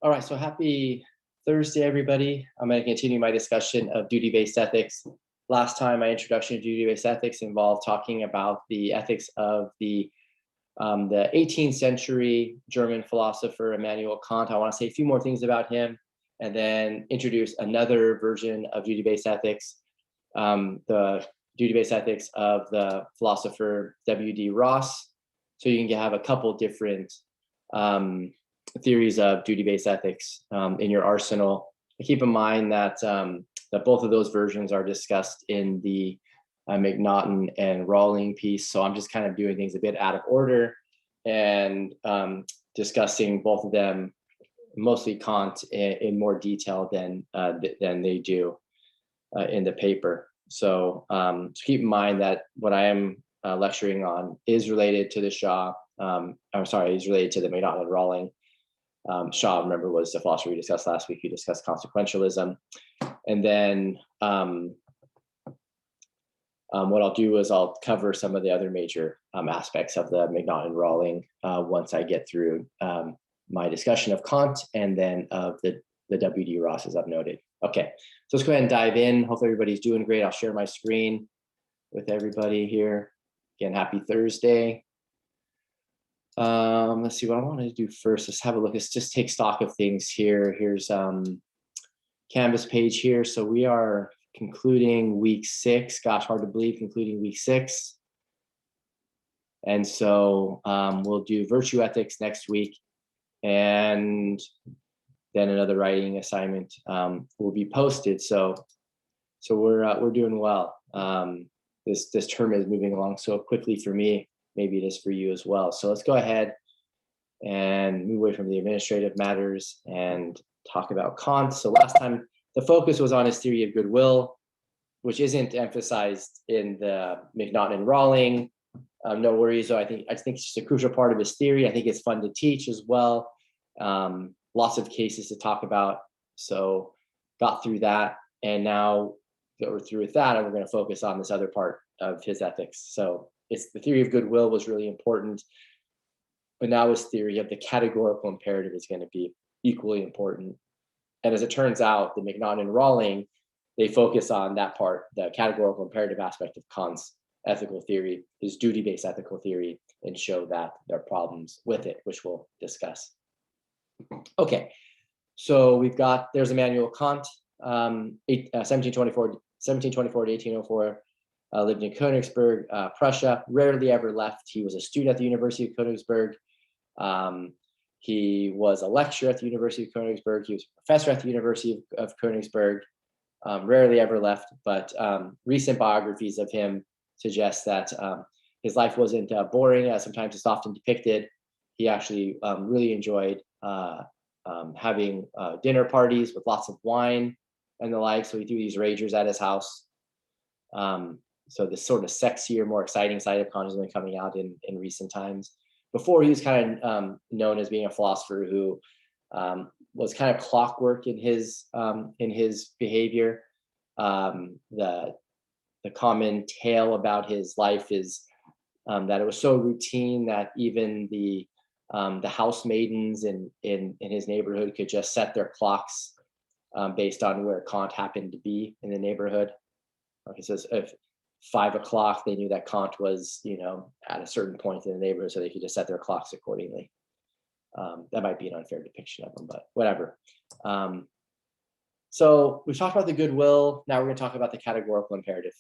All right, so happy Thursday, everybody. I'm going to continue my discussion of duty-based ethics. Last time, my introduction to duty-based ethics involved talking about the ethics of the 18th century German philosopher Immanuel Kant. I want to say a few more things about him, and then introduce another version of duty-based ethics, the duty-based ethics of the philosopher W.D. Ross. So you can have a couple different theories of duty-based ethics in your arsenal. Keep in mind that that both of those versions are discussed in the McNaughton and Rawlings piece. So I'm just kind of doing things a bit out of order and discussing both of them, mostly Kant, in more detail than they do in the paper. So keep in mind that what I am lecturing on is related to the Shaw. Is related to the McNaughton and Rawlings. Shaw, remember, was the philosopher we discussed last week. We discussed consequentialism. And then what I'll do is I'll cover some of the other major aspects of the McNaughton and Rawlings once I get through my discussion of Kant and then of the W.D. Ross, as I've noted. Okay, so let's go ahead and dive in. Hopefully everybody's doing great. I'll share my screen with everybody here. Again, happy Thursday. Let's see what I want to do first. Let's have a look. Let's just take stock of things here. Here's Canvas page here. So we are concluding week 6. Gosh, hard to believe, concluding week 6. And so we'll do virtue ethics next week, and then another writing assignment will be posted. So we're doing well. This term is moving along so quickly for me. Maybe it is for you as well. So let's go ahead and move away from the administrative matters and talk about Kant. So last time the focus was on his theory of goodwill, which isn't emphasized in the McNaughton and Rawlings. No worries, though. I think it's just a crucial part of his theory. I think it's fun to teach as well. Lots of cases to talk about. So got through that, and now that we're through with that, and we're going to focus on this other part of his ethics. So it's the theory of goodwill was really important, but now his theory of the categorical imperative is going to be equally important. And as it turns out, the McNaughton and Rawlings, they focus on that part, the categorical imperative aspect of Kant's ethical theory, his duty-based ethical theory, and show that there are problems with it, which we'll discuss. Okay, so there's Immanuel Kant, 1724 to 1804. Lived in Königsberg, Prussia, rarely ever left. He was a student at the University of Königsberg. He was a lecturer at the University of Königsberg. He was a professor at the University of Königsberg, rarely ever left, but recent biographies of him suggest that his life wasn't boring, as sometimes it's often depicted. He actually really enjoyed having dinner parties with lots of wine and the like, so he threw these ragers at his house. So this sort of sexier, more exciting side of Kant has been coming out in recent times. Before, he was kind of known as being a philosopher who was kind of clockwork in his behavior. The common tale about his life is that it was so routine that even the house maidens in his neighborhood could just set their clocks based on where Kant happened to be in the neighborhood. He says if 5 o'clock, they knew that Kant was, at a certain point in the neighborhood, so they could just set their clocks accordingly. That might be an unfair depiction of them, but whatever. So we've talked about the goodwill. Now we're going to talk about the categorical imperative.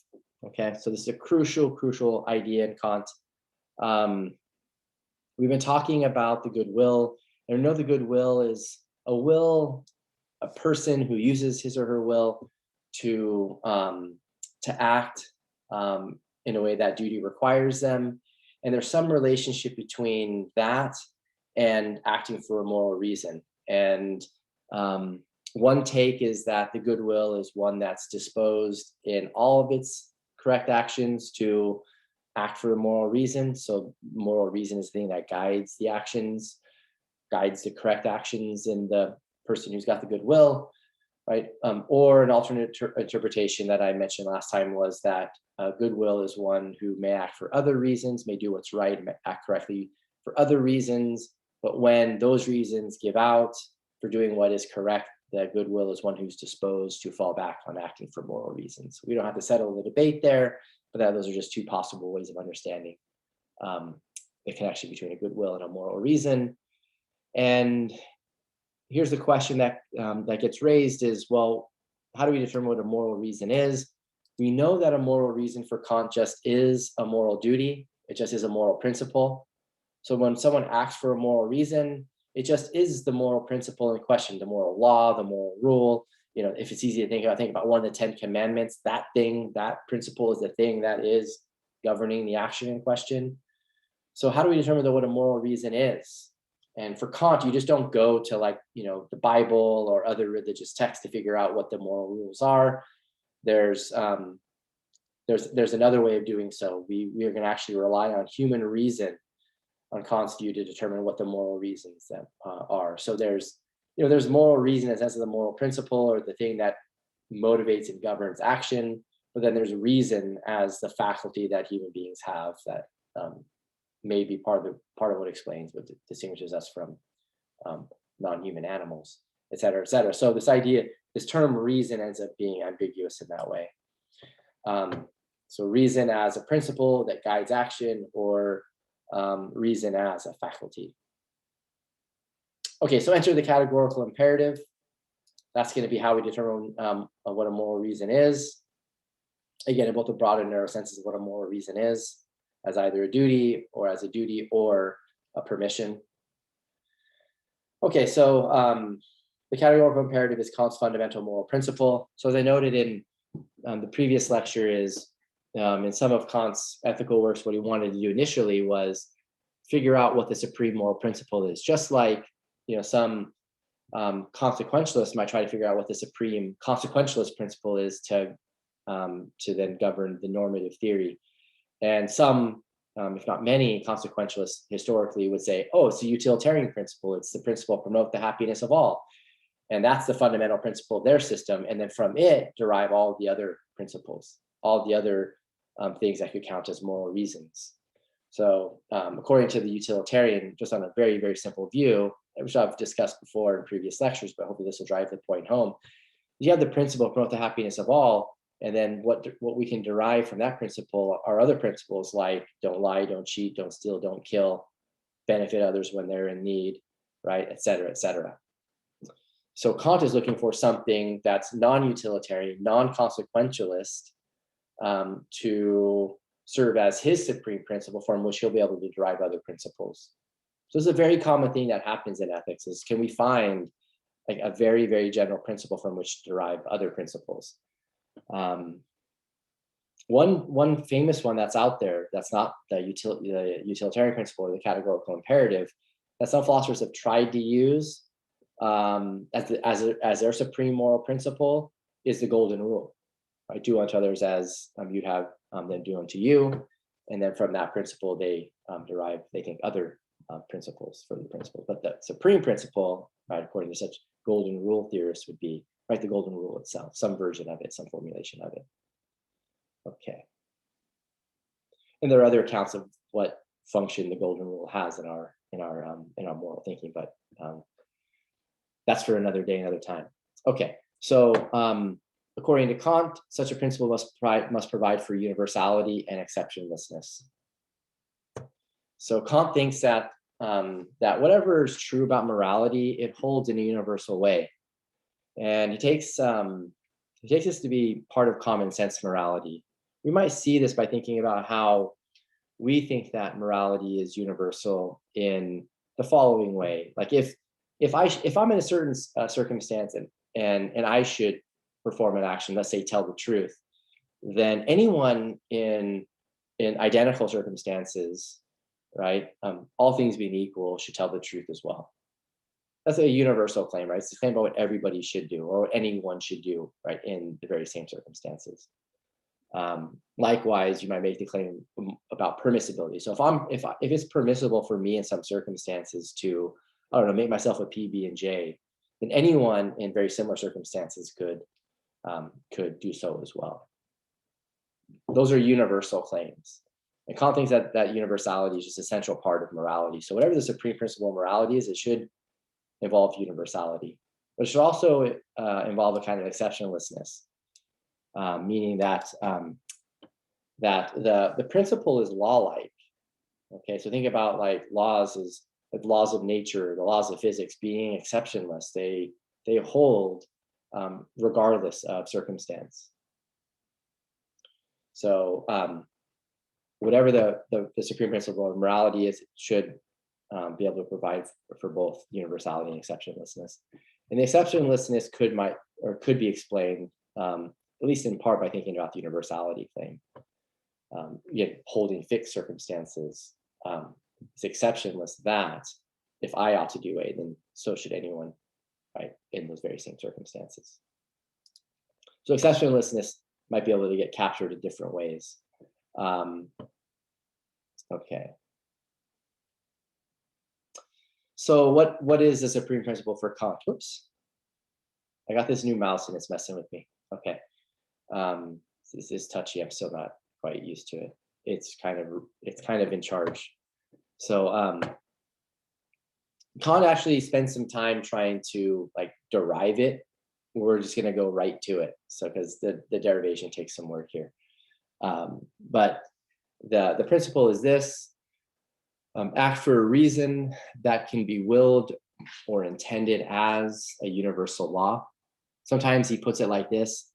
Okay, so this is a crucial idea in Kant. We've been talking about the goodwill, and we know the goodwill is a person who uses his or her will to act in a way that duty requires them. And there's some relationship between that and acting for a moral reason. And one take is that the goodwill is one that's disposed in all of its correct actions to act for a moral reason. So moral reason is the thing that guides the actions, guides the correct actions in the person who's got the goodwill, right? Or an alternate interpretation that I mentioned last time was that goodwill is one who may act for other reasons, may do what's right, may act correctly for other reasons, but when those reasons give out, for doing what is correct, that goodwill is one who's disposed to fall back on acting for moral reasons. We don't have to settle the debate there, but those are just two possible ways of understanding the connection between a goodwill and a moral reason. And here's the question that that gets raised is, well, how do we determine what a moral reason is? We know that a moral reason for Kant just is a moral duty. It just is a moral principle. So when someone acts for a moral reason, it just is the moral principle in question, the moral law, the moral rule. You know, if it's easy to think about one of the 10 commandments, that thing, that principle is the thing that is governing the action in question. So how do we determine what a moral reason is? And for Kant, you just don't go to, like, you know, the Bible or other religious texts to figure out what the moral rules are. There's another way of doing so. We are going to actually rely on human reason, on Kant's view, to determine what the moral reasons that are. So there's moral reason as the moral principle, or the thing that motivates and governs action. But then there's reason as the faculty that human beings have that may be part of what explains what distinguishes us from non-human animals, et cetera, et cetera. So this term reason ends up being ambiguous in that way. So reason as a principle that guides action, or reason as a faculty. Okay, so enter the categorical imperative. That's going to be how we determine what a moral reason is. Again, in both the broad and narrow senses of what a moral reason is, as either a duty or a permission. Okay, so the categorical imperative is Kant's fundamental moral principle. So as I noted in the previous lecture, is in some of Kant's ethical works, what he wanted to do initially was figure out what the supreme moral principle is. Just like, you know, some consequentialists might try to figure out what the supreme consequentialist principle is to then govern the normative theory. And some, if not many, consequentialists historically would say, oh, it's a utilitarian principle. It's the principle to promote the happiness of all. And that's the fundamental principle of their system. And then from it derive all the other principles, all the other things that could count as moral reasons. So according to the utilitarian, just on a very, very simple view, which I've discussed before in previous lectures, but hopefully this will drive the point home. You have the principle of promote the happiness of all, and then what we can derive from that principle are other principles like don't lie, don't cheat, don't steal, don't kill, benefit others when they're in need, right, et cetera, et cetera. So Kant is looking for something that's non-utilitarian, non-consequentialist, to serve as his supreme principle from which he'll be able to derive other principles. So it's a very common thing that happens in ethics is, can we find like a very, very general principle from which to derive other principles? One famous one that's out there, that's not the utilitarian principle or the categorical imperative, that some philosophers have tried to use as their supreme moral principle, is the golden rule. Right? Do unto others as you'd have them do unto you. And then from that principle, they derive, they think, other principles for the principle. But the supreme principle, right, according to such golden rule theorists, would be, right, the golden rule itself, some version of it, some formulation of it. Okay. And there are other accounts of what function the golden rule has in our moral thinking, but that's for another day, another time. Okay, so according to Kant, such a principle must provide for universality and exceptionlessness. So Kant thinks that that whatever is true about morality, it holds in a universal way, and he takes this to be part of common sense morality. We might see this by thinking about how we think that morality is universal in the following way. Like if I'm in a certain circumstance and I should perform an action, let's say tell the truth, then anyone in identical circumstances, right, all things being equal, should tell the truth as well. That's a universal claim, right? It's the claim about what everybody should do or what anyone should do, right, in the very same circumstances. Likewise, you might make the claim about permissibility. So if it's permissible for me in some circumstances to, I don't know, make myself a P, B, and J, then anyone in very similar circumstances could do so as well. Those are universal claims. And Kant thinks that universality is just a central part of morality. So whatever the supreme principle of morality is, it should involve universality, but it should also involve a kind of exceptionlessness, meaning that that the principle is law-like. Okay, so think about like laws as like laws of nature, the laws of physics being exceptionless. They hold regardless of circumstance. So whatever the supreme principle of morality is, it should be able to provide for both universality and exceptionlessness. And the exceptionlessness could be explained, at least in part, by thinking about the universality claim. Yet holding fixed circumstances, it's exceptionless that if I ought to do A, then so should anyone, right, in those very same circumstances. So exceptionlessness might be able to get captured in different ways. Okay. So what is the supreme principle for Kant? Whoops. I got this new mouse and it's messing with me. Okay. This is touchy. I'm still not quite used to it. It's kind of in charge. So Kant actually spent some time trying to like derive it. We're just going to go right to it. So because the derivation takes some work here. But the principle is this: act for a reason that can be willed or intended as a universal law. Sometimes he puts it like this: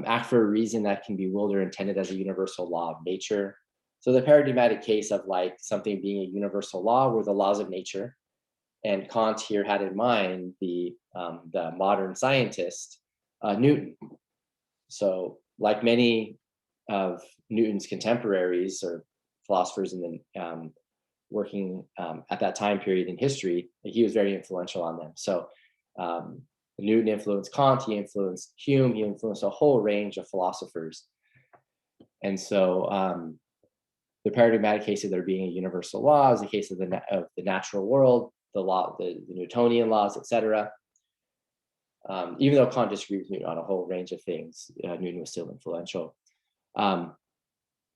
act for a reason that can be willed or intended as a universal law of nature. So the paradigmatic case of like something being a universal law were the laws of nature. And Kant here had in mind the modern scientist, Newton. So like many of Newton's contemporaries or philosophers in the working at that time period in history, he was very influential on them. So Newton influenced Kant, he influenced Hume, he influenced a whole range of philosophers. And so the paradigmatic case of there being a universal law is the case of the natural world, the Newtonian laws, etc. Even though Kant disagreed with Newton on a whole range of things, Newton was still influential.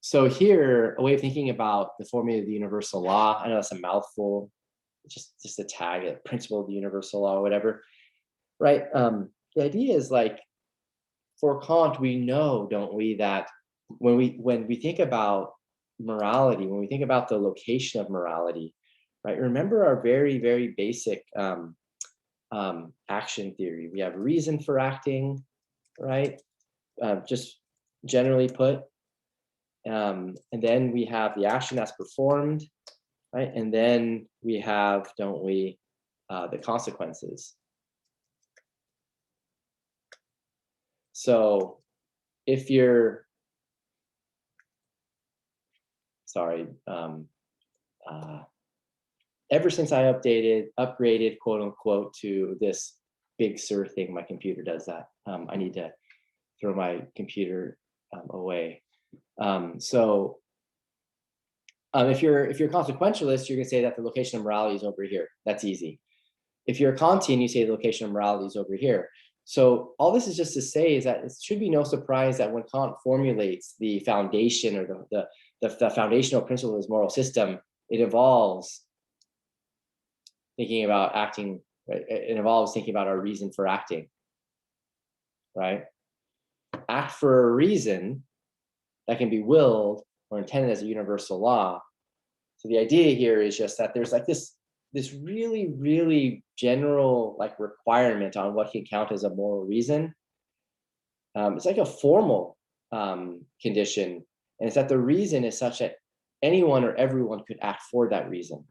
So here, a way of thinking about the formula of the universal law, I know that's a mouthful, just a tag, a principle of the universal law, or whatever, right? The idea is like, for Kant, we know, don't we, that when we think about morality, when we think about the location of morality, right? Remember our very, very basic action theory. We have reason for acting, right? Just generally put. And then we have the action that's performed, right? And then we have, don't we, the consequences. So if you're, sorry, ever since I upgraded, quote unquote, to this Big Sur thing, my computer does that. I need to throw my computer away. So if you're a consequentialist, you're going to say that the location of morality is over here. That's easy. If you're a Kantian, you say the location of morality is over here. So all this is just to say is that it should be no surprise that when Kant formulates the foundation or the foundational principle of his moral system, it involves thinking about acting, right? It involves thinking about our reason for acting, right? Act for a reason that can be willed or intended as a universal law. So the idea here is just that there's like this really, really general like requirement on what can count as a moral reason. It's like a formal condition, and it's that the reason is such that anyone or everyone could act for that reason.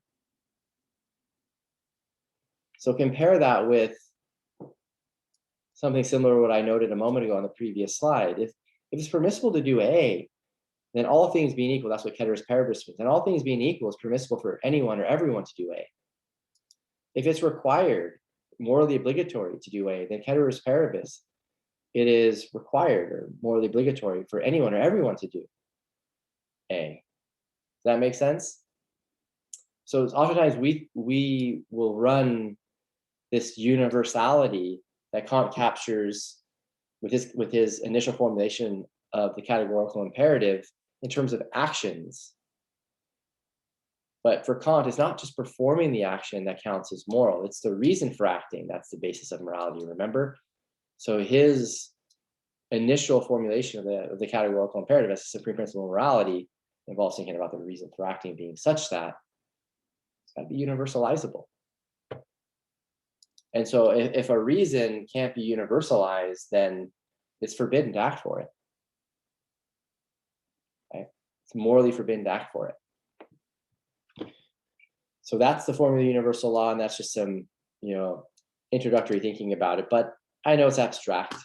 So compare that with something similar to what I noted a moment ago on the previous slide. If it's permissible to do A, then all things being equal, that's what ceteris paribus means. And all things being equal, it's permissible for anyone or everyone to do A. If it's required, morally obligatory to do A, then ceteris paribus, it is required or morally obligatory for anyone or everyone to do A. Does that make sense? So oftentimes we will run this universality that Kant captures with his initial formulation of the categorical imperative in terms of actions. But for Kant, it's not just performing the action that counts as moral. It's the reason for acting that's the basis of morality, remember? So his initial formulation of the categorical imperative as a supreme principle of morality involves thinking about the reason for acting being such that it's got to be universalizable. And so if a reason can't be universalized, then it's forbidden to act for it. Okay? It's morally forbidden to act for it. So that's the formula of universal law, and that's just some, introductory thinking about it. But I know it's abstract.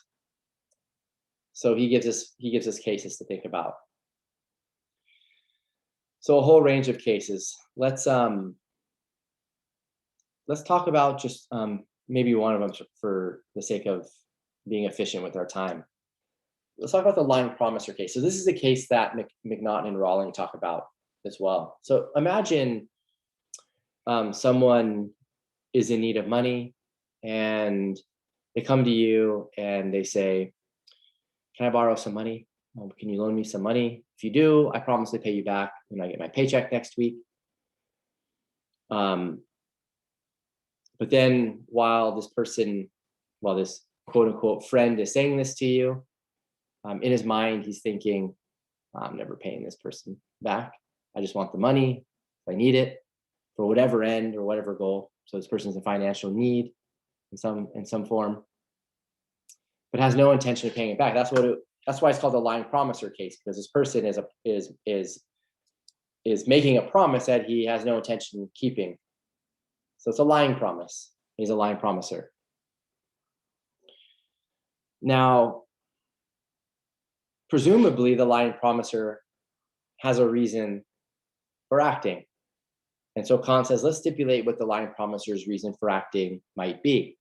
So he gives us cases to think about. So a whole range of cases. Let's talk about just maybe one of them for the sake of being efficient with our time. Let's talk about the lying promiser case. So this is a case that McNaughton and Rawlings talk about as well. So imagine someone is in need of money and they come to you and they say, can I borrow some money? Can you loan me some money? If you do, I promise to pay you back when I get my paycheck next week. But then while this quote unquote friend is saying this to you, in his mind, he's thinking, I'm never paying this person back. I just want the money if I need it for whatever end or whatever goal. So this person's in financial need in some form, but has no intention of paying it back. That's why it's called a lying promiser case, because this person is making a promise that he has no intention of keeping. So it's a lying promise. He's a lying promiser. Now, presumably the lying promiser has a reason for acting. And so Kant says, let's stipulate what the lying promiser's reason for acting might be.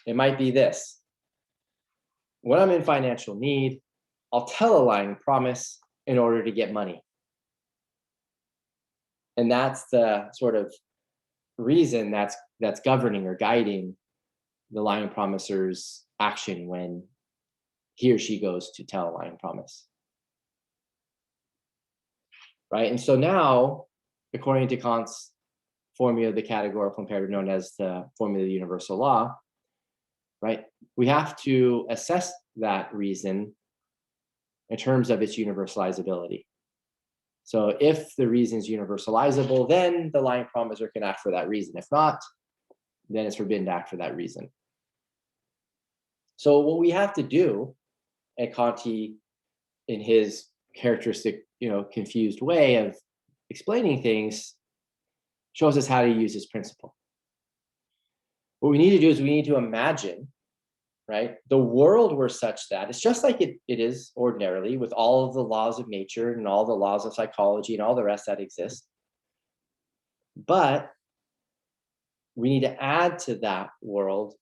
It might be this. When I'm in financial need, I'll tell a lying promise in order to get money. And that's the sort of reason that's governing or guiding the lying promiser's action when he or she goes to tell a lying promise. Right? And so now, according to Kant's formula of the categorical imperative known as the formula of the universal law, right, we have to assess that reason in terms of its universalizability. So if the reason is universalizable, then the lying promiser can act for that reason. If not, then it's forbidden to act for that reason. So what we have to do, and Kanti, in his characteristic, confused way of explaining things, shows us how to use this principle. What we need to do is we need to imagine, right, the world were such that it's just like it is ordinarily, with all of the laws of nature and all the laws of psychology and all the rest that exist. But we need to add to that world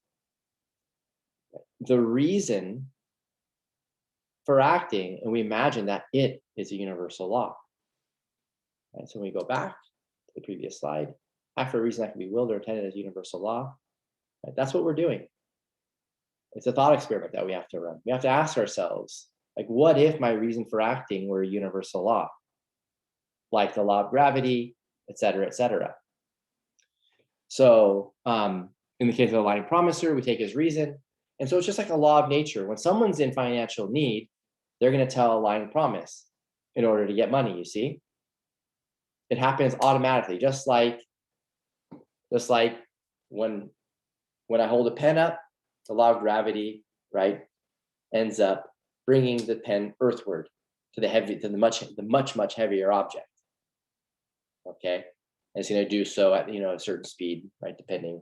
the reason for acting, and we imagine that it is a universal law. And so when we go back to the previous slide, after a reason that can be willed or intended as universal law, right, that's what we're doing. It's a thought experiment that we have to run. We have to ask ourselves, like, what if my reason for acting were a universal law, like the law of gravity, et cetera, et cetera. So in the case of the lying promiser, we take his reason. And so it's just like a law of nature. When someone's in financial need, they're going to tell a lying promise in order to get money, you see? It happens automatically, just like when I hold a pen up, the law of gravity, right, ends up bringing the pen earthward to the much heavier object. Okay, and it's going to do so at a certain speed, right, depending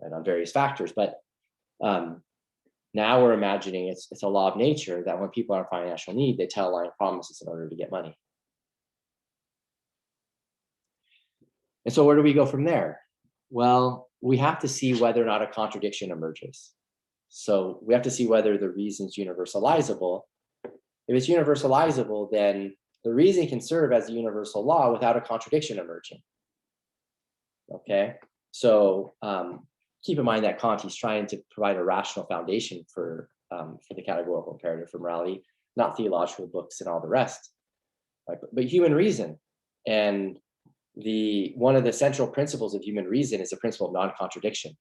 on various factors. But now we're imagining it's a law of nature that when people are in financial need, they tell lying promises in order to get money. And so where do we go from there? Well, we have to see whether or not a contradiction emerges. So we have to see whether the reason's universalizable. If it's universalizable, then the reason can serve as a universal law without a contradiction emerging. Okay, so keep in mind that Kant is trying to provide a rational foundation for the categorical imperative for morality, not theological books and all the rest, right? But human reason. And one of the central principles of human reason is the principle of non-contradiction.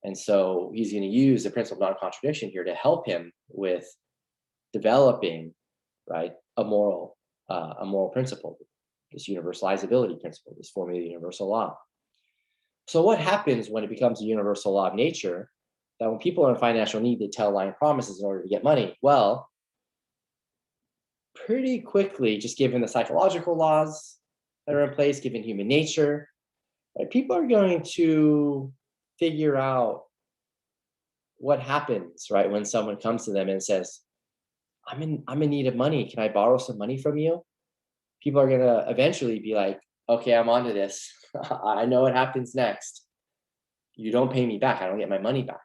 And so he's going to use the principle of non-contradiction here to help him with developing, right, a moral principle, this universalizability principle, this formula of universal law. So what happens when it becomes a universal law of nature that when people are in financial need, they tell lying promises in order to get money? Well, pretty quickly, just given the psychological laws that are in place, given human nature, right, people are going to figure out what happens, right, when someone comes to them and says, I'm in need of money. Can I borrow some money from you? People are gonna eventually be like, okay, I'm onto this. I know what happens next. You don't pay me back, I don't get my money back.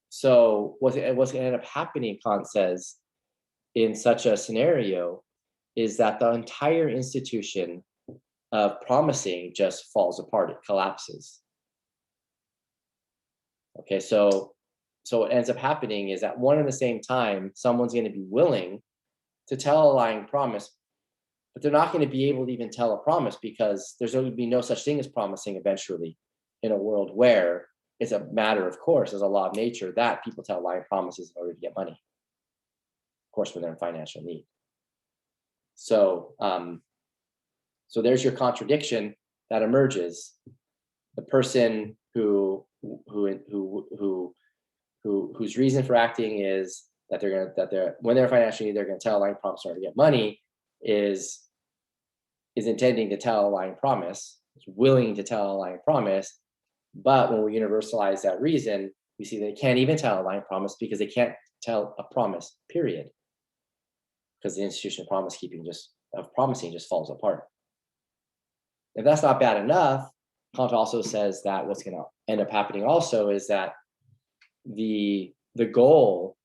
So what's gonna end up happening, Kant says, in such a scenario is that the entire institution of promising just falls apart, it collapses. Okay, so what ends up happening is at one and the same time, someone's going to be willing to tell a lying promise, but they're not going to be able to even tell a promise because there's going to be no such thing as promising eventually in a world where it's a matter of course, as a law of nature, that people tell lying promises in order to get money. Of course, when they're in financial need. So, so there's your contradiction that emerges. The person whose reason for acting is that when they're financially need, they're going to tell a lying promise in order to get money, is intending to tell a lying promise, is willing to tell a lying promise, but when we universalize that reason, we see they can't even tell a lying promise because they can't tell a promise, period. Because the institution of promising just falls apart. If that's not bad enough, Kant also says that what's going to end up happening also is that the goal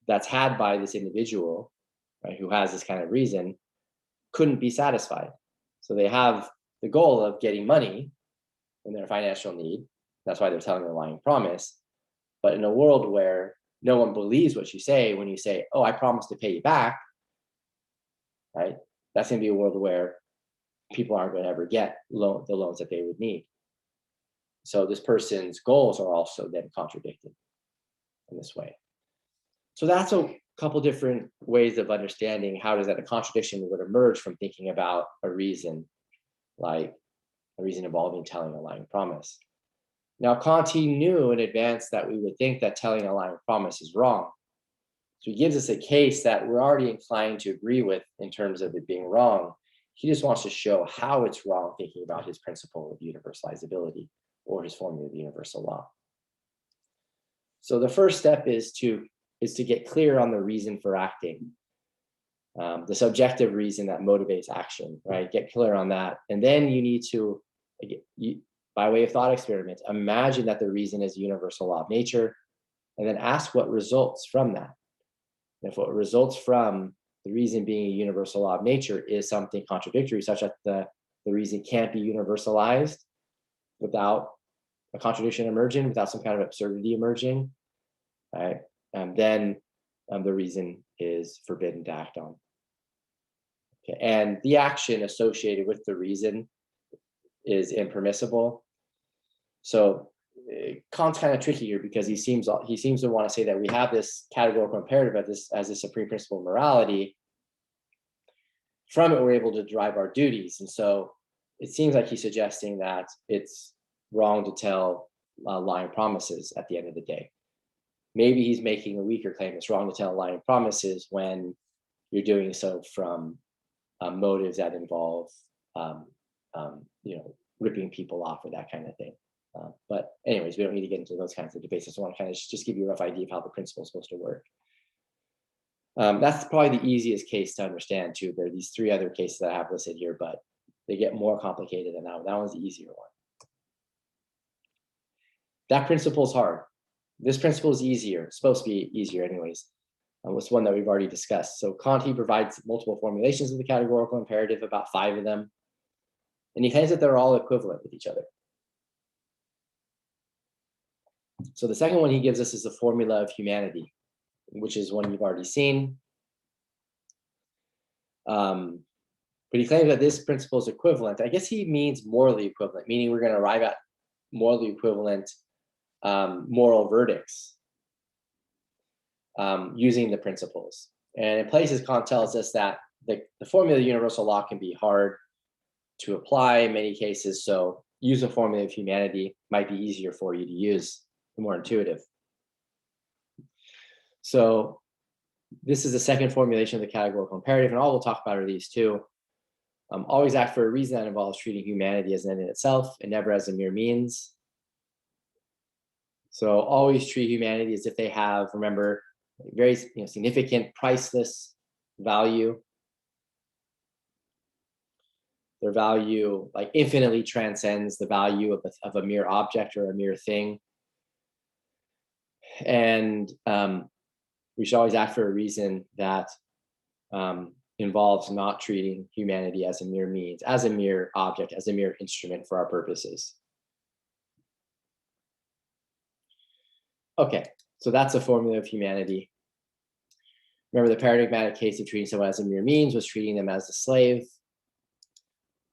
that's had by this individual, right, who has this kind of reason, couldn't be satisfied. So they have the goal of getting money when they're in financial need. That's why they're telling a lying promise. But in a world where no one believes what you say, when you say, oh, I promise to pay you back, right? That's going to be a world where people aren't going to ever get the loans that they would need. So this person's goals are also then contradicted in this way. So that's a couple different ways of understanding how does that a contradiction would emerge from thinking about a reason, like a reason involving telling a lying promise. Now, Kant knew in advance that we would think that telling a lying promise is wrong. So he gives us a case that we're already inclined to agree with in terms of it being wrong. He just wants to show how it's wrong, thinking about his principle of universalizability or his formula of the universal law. So the first step is to get clear on the reason for acting, the subjective reason that motivates action, right? Get clear on that. And then you need to, by way of thought experiment, imagine that the reason is a universal law of nature, and then ask what results from that. And if what results from the reason being a universal law of nature is something contradictory, such that the reason can't be universalized without a contradiction emerging, without some kind of absurdity emerging, right? Then the reason is forbidden to act on. Okay. And the action associated with the reason is impermissible. So Kant's kind of tricky here because he seems to want to say that we have this categorical imperative as the supreme principle of morality. From it, we're able to derive our duties. And so it seems like he's suggesting that it's wrong to tell lying promises at the end of the day. Maybe he's making a weaker claim. It's wrong to tell lying promises when you're doing so from motives that involve, ripping people off or that kind of thing. But anyways, we don't need to get into those kinds of debates. I just want to kind of just give you a rough idea of how the principle is supposed to work. That's probably the easiest case to understand too. There are these three other cases that I have listed here, but they get more complicated than that one. That one's the easier one. That principle is hard. This principle is easier. It's supposed to be easier anyways. It's one that we've already discussed. So Kant, he provides multiple formulations of the categorical imperative, about 5 of them. And he claims that they're all equivalent with each other. So the second one he gives us is the formula of humanity, which is one you've already seen. But he claims that this principle is equivalent. I guess he means morally equivalent, meaning we're going to arrive at morally equivalent moral verdicts using the principles. And in places, Kant tells us that the formula of universal law can be hard to apply in many cases. So use a formula of humanity might be easier for you to use, more intuitive. So this is the second formulation of the categorical imperative, and all we'll talk about are these two. Always act for a reason that involves treating humanity as an end in itself and never as a mere means. So always treat humanity as if they have, remember, very significant, priceless value. Their value like infinitely transcends the value of a mere object or a mere thing. And we should always act for a reason that involves not treating humanity as a mere means, as a mere object, as a mere instrument for our purposes. Okay, so that's a formula of humanity. Remember, the paradigmatic case of treating someone as a mere means was treating them as a slave.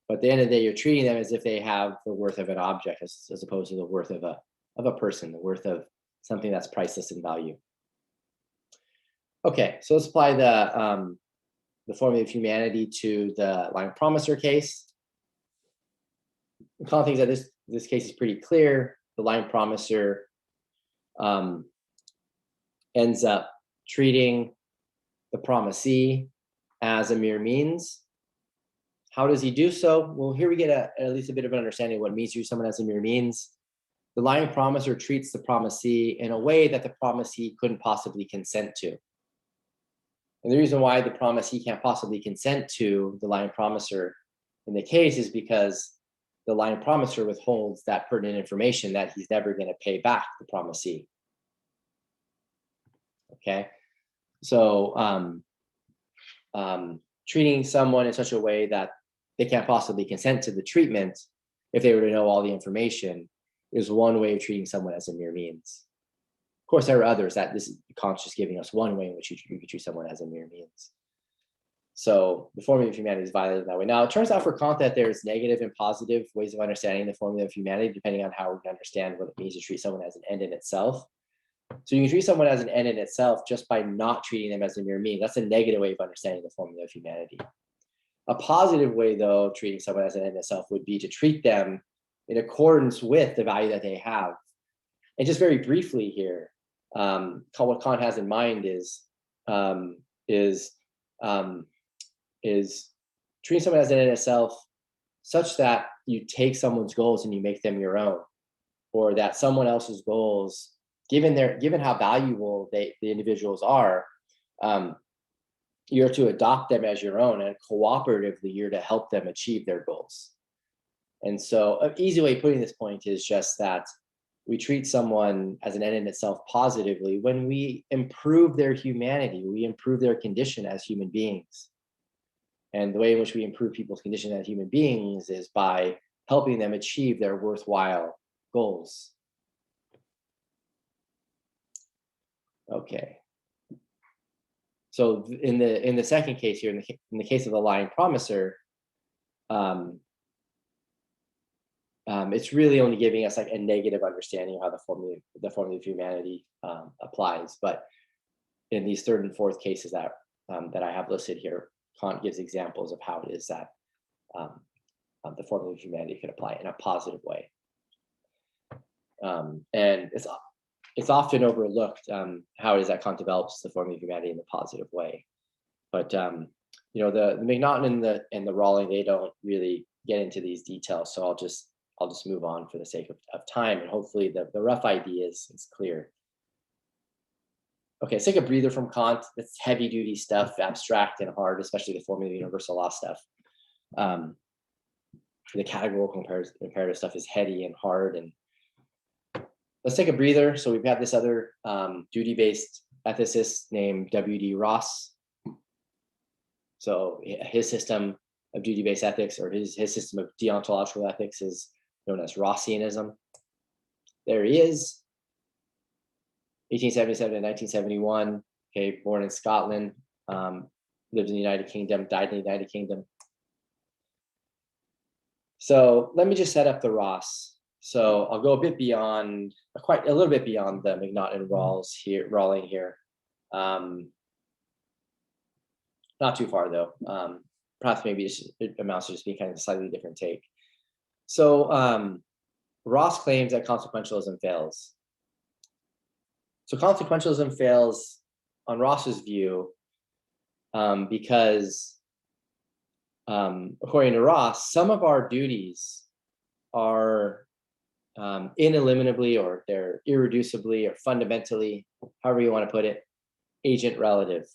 But at the end of the day, you're treating them as if they have the worth of an object, as opposed to the worth of a person, the worth of something that's priceless in value. Okay, so let's apply the formula of humanity to the line promisor case. Kant thinks that this case is pretty clear. The line promisor ends up treating the promisee as a mere means. How does he do so? Well, here we get at least a bit of an understanding of what it means to use someone as a mere means. The lying promisor treats the promisee in a way that the promisee couldn't possibly consent to. And the reason why the promisee can't possibly consent to the lying promisor in the case is because the lying promisor withholds that pertinent information that he's never going to pay back the promisee. Okay, so treating someone in such a way that they can't possibly consent to the treatment, if they were to know all the information, is one way of treating someone as a mere means. Of course, there are others that this is Kant's just giving us one way in which you could treat someone as a mere means. So the formula of humanity is violated that way. Now, it turns out for Kant that there's negative and positive ways of understanding the formula of humanity, depending on how we understand what it means to treat someone as an end in itself. So you can treat someone as an end in itself just by not treating them as a mere means. That's a negative way of understanding the formula of humanity. A positive way, though, of treating someone as an end in itself would be to treat them in accordance with the value that they have. And just very briefly here, what Kant has in mind is treating someone as an end in itself such that you take someone's goals and you make them your own, or that someone else's goals, given how valuable the individuals are, you're to adopt them as your own, and cooperatively you're to help them achieve their goals. And so an easy way of putting this point is just that we treat someone as an end in itself positively when we improve their humanity, we improve their condition as human beings. And the way in which we improve people's condition as human beings is by helping them achieve their worthwhile goals. Okay. So in the second case here, in the case of the lying promisor, it's really only giving us like a negative understanding of how the formula of humanity applies. But in these third and fourth cases that I have listed here, Kant gives examples of how it is that the formula of humanity can apply in a positive way. And it's often overlooked how it is that Kant develops the formula of humanity in a positive way. But the McNaughton and the Rawlings, they don't really get into these details. So I'll just move on for the sake of time, and hopefully the rough idea is clear. Okay, let's take a breather from Kant. That's heavy duty stuff, abstract and hard, especially the formula of universal law stuff. The categorical imperative stuff is heady and hard. And let's take a breather. So we've got this other duty-based ethicist named W.D. Ross. So his system of duty-based ethics, or his system of deontological ethics, is known as Rossianism. There he is, 1877 to 1971. Okay, born in Scotland. lives in the United Kingdom, died in the United Kingdom. So let me just set up the Ross. So I'll go a bit beyond, quite a little bit beyond the McNaughton Rawlings here. Not too far though. Perhaps maybe it amounts to just being kind of a slightly different take. So Ross claims that consequentialism fails. So consequentialism fails on Ross's view because according to Ross, some of our duties are ineliminably, or they're irreducibly or fundamentally, however you want to put it, agent relative.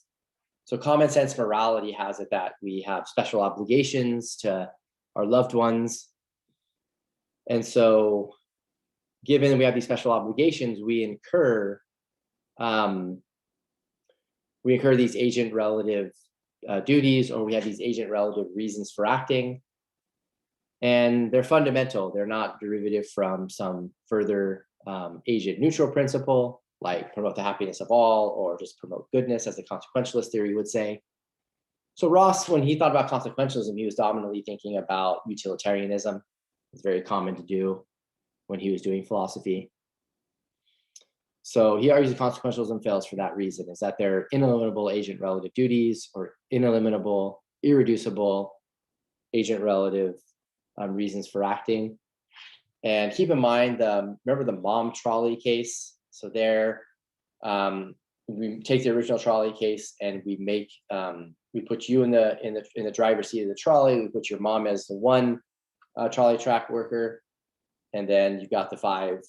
So common sense morality has it that we have special obligations to our loved ones. And so given we have these special obligations, we incur these agent relative duties, or we have these agent relative reasons for acting. And they're fundamental. They're not derivative from some further agent neutral principle, like promote the happiness of all, or just promote goodness, as the consequentialist theory would say. So Ross, when he thought about consequentialism, he was dominantly thinking about utilitarianism. It's very common to do when he was doing philosophy. So he argues that consequentialism fails for that reason, is that they're ineliminable agent relative duties, or ineliminable, irreducible agent relative reasons for acting. And keep in mind, remember the mom trolley case? So there, we take the original trolley case and we make, we put you in the driver's seat of the trolley. We put your mom as the one trolley track worker, and then you've got the 5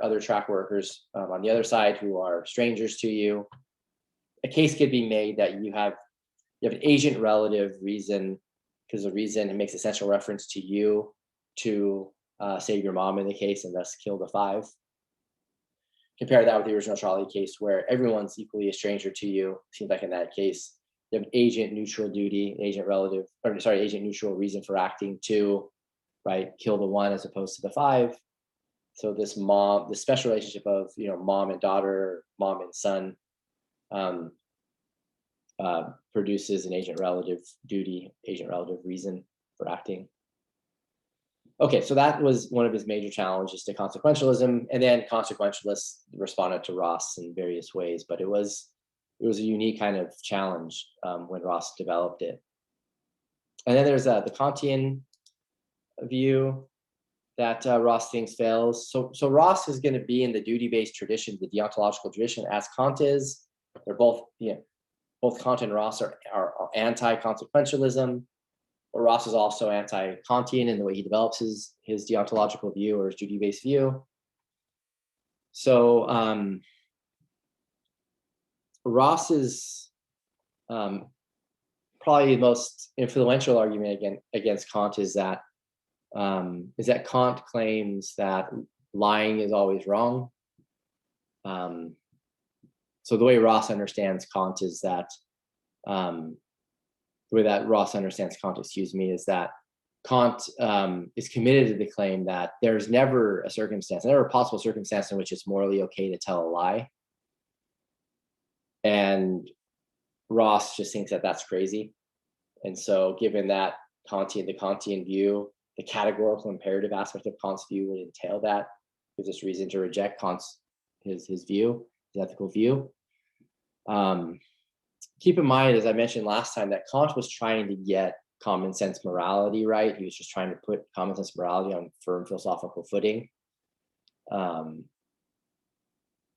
other track workers on the other side who are strangers to you. A case could be made that you have an agent relative reason, because the reason it makes essential reference to you to save your mom in the case and thus kill the 5. Compare that with the original trolley case, where everyone's equally a stranger to you. Seems like in that case, you have agent neutral duty, agent neutral reason for acting to, right, kill the 1 as opposed to the 5. So this special relationship of mom and daughter, mom and son, produces an agent relative duty, agent relative reason for acting. Okay, so that was one of his major challenges to consequentialism, and then consequentialists responded to Ross in various ways, but it was a unique kind of challenge when Ross developed it. And then there's the Kantian view that Ross thinks fails. So Ross is going to be in the duty-based tradition, the deontological tradition, as Kant is. They're both, both Kant and Ross are anti-consequentialism. But Ross is also anti-Kantian in the way he develops his deontological view, or his duty-based view. So Ross's probably the most influential argument against Kant is that Kant claims that lying is always wrong. So the way Ross understands Kant is that is that Kant is committed to the claim that there's never a possible circumstance in which it's morally okay to tell a lie. And Ross just thinks that that's crazy. And so given that the Kantian view, the categorical imperative aspect of Kant's view would entail that, gives us reason to reject his view, his ethical view. Keep in mind, as I mentioned last time, that Kant was trying to get common sense morality right. He was just trying to put common sense morality on firm philosophical footing.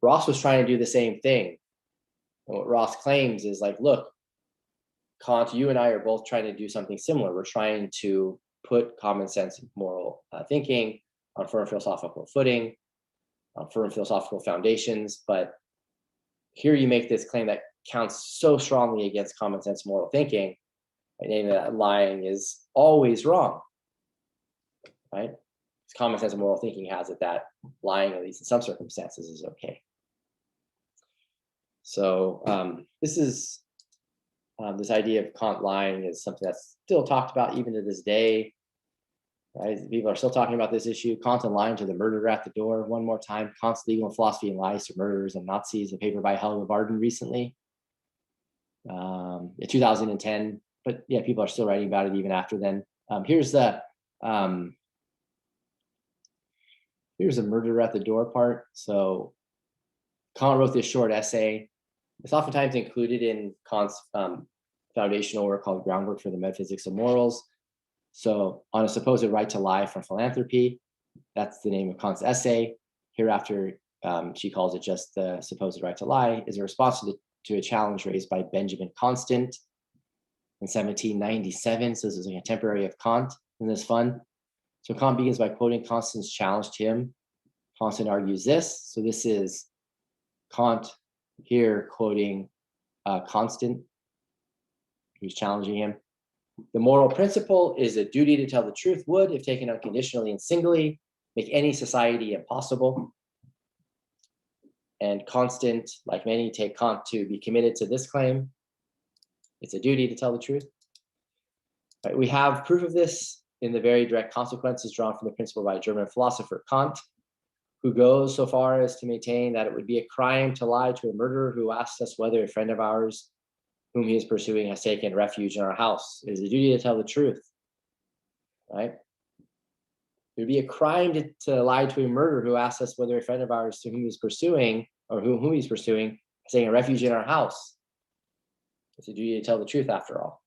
Ross was trying to do the same thing. And what Ross claims is like, look, Kant, you and I are both trying to do something similar. We're trying to put common sense moral thinking on firm philosophical footing, on firm philosophical foundations. But here you make this claim that counts so strongly against common sense moral thinking, and that lying is always wrong, right? Common sense and moral thinking has it that lying, at least in some circumstances, is okay. So this idea of Kant lying is something that's still talked about even to this day. Right? People are still talking about this issue. Kant and lying to the murderer at the door. One more time, Kant's Legal and Philosophy and Lies to Murderers and Nazis, a paper by Helga Varden recently. in 2010, but yeah, people are still writing about it even after then. Here's the murder at the door part. So Kant wrote this short essay. It's oftentimes included in Kant's foundational work called Groundwork for the Metaphysics of Morals. So on a supposed right to lie from philanthropy, that's the name of Kant's essay. Hereafter, she calls it just the supposed right to lie, is a response to a challenge raised by Benjamin Constant in 1797. So this is a contemporary of Kant. Isn't this fun? So Kant begins by quoting Constant's challenge to him. Constant argues this. So this is Kant here quoting Constant, who's challenging him. The moral principle is a duty to tell the truth would, if taken unconditionally and singly, make any society impossible. And Constant, like many, take Kant to be committed to this claim. It's a duty to tell the truth. Right, we have proof of this in the very direct consequences drawn from the principle by German philosopher Kant, who goes so far as to maintain that it would be a crime to lie to a murderer who asks us whether a friend of ours whom he is pursuing has taken refuge in our house. It is a duty to tell the truth, right? It would be a crime to lie to a murderer who asks us whether a friend of ours to whom he's pursuing or whom he's pursuing has taken refuge in our house. It's a duty to tell the truth, after all.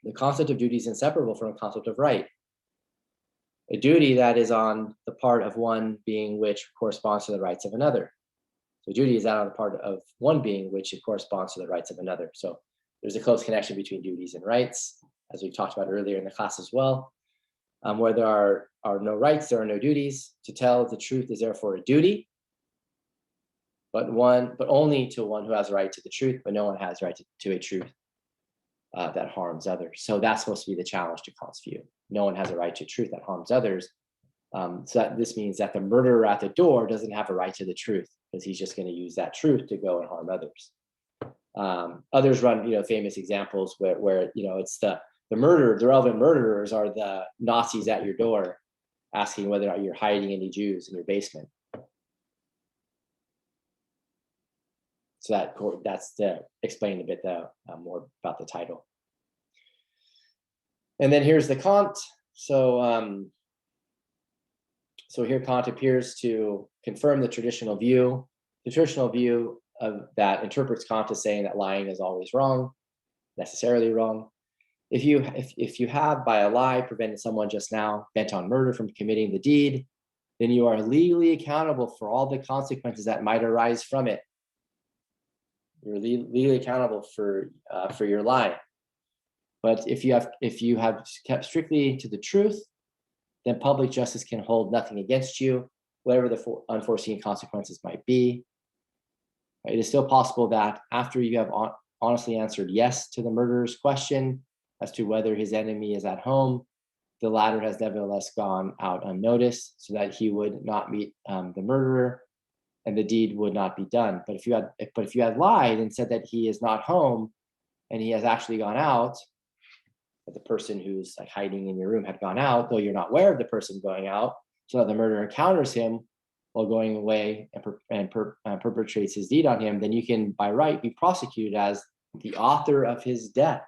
The concept of duty is inseparable from the concept of right. A duty that is on the part of one being which corresponds to the rights of another. So duty is that on the part of one being which it corresponds to the rights of another. So there's a close connection between duties and rights, as we talked about earlier in the class as well. Where there are no rights, there are no duties. To tell the truth is therefore a duty, but only to one who has a right to the truth, but no one has a right to a truth that harms others. So that's supposed to be the challenge to Kant's view. No one has a right to truth that harms others. So this means that the murderer at the door doesn't have a right to the truth, because he's just going to use that truth to go and harm others. Others run, famous examples where it's the relevant murderers are the Nazis at your door, asking whether or not you're hiding any Jews in your basement. So that's to explain a bit more about the title. And then here's the Kant. So here Kant appears to confirm the traditional view. The traditional view that interprets Kant as saying that lying is always wrong, necessarily wrong. If you have by a lie prevented someone just now bent on murder from committing the deed, then you are legally accountable for all the consequences that might arise from it. You're legally accountable for your lie. But if you have kept strictly to the truth, then public justice can hold nothing against you, whatever the unforeseen consequences might be. It is still possible that after you have honestly answered yes to the murderer's question as to whether his enemy is at home, the latter has nevertheless gone out unnoticed, so that he would not meet the murderer, and the deed would not be done. But if you had lied and said that he is not home, and he has actually gone out, that the person who's like hiding in your room had gone out, though you're not aware of the person going out, so that the murderer encounters him while going away and perpetrates his deed on him, then you can, by right, be prosecuted as the author of his death.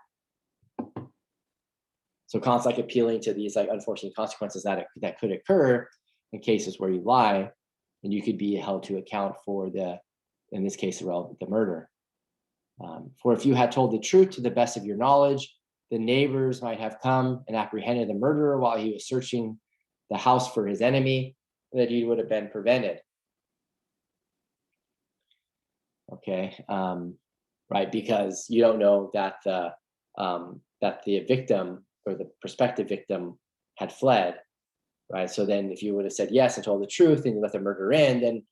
So Kant's like appealing to these like unforeseen consequences that could occur in cases where you lie, and you could be held to account for in this case, the murder. For if you had told the truth to the best of your knowledge, the neighbors might have come and apprehended the murderer while he was searching the house for his enemy, and the deed would have been prevented. Okay, right, because you don't know that the victim or the prospective victim had fled, right? So then if you would have said yes and told the truth and you let the murderer in, then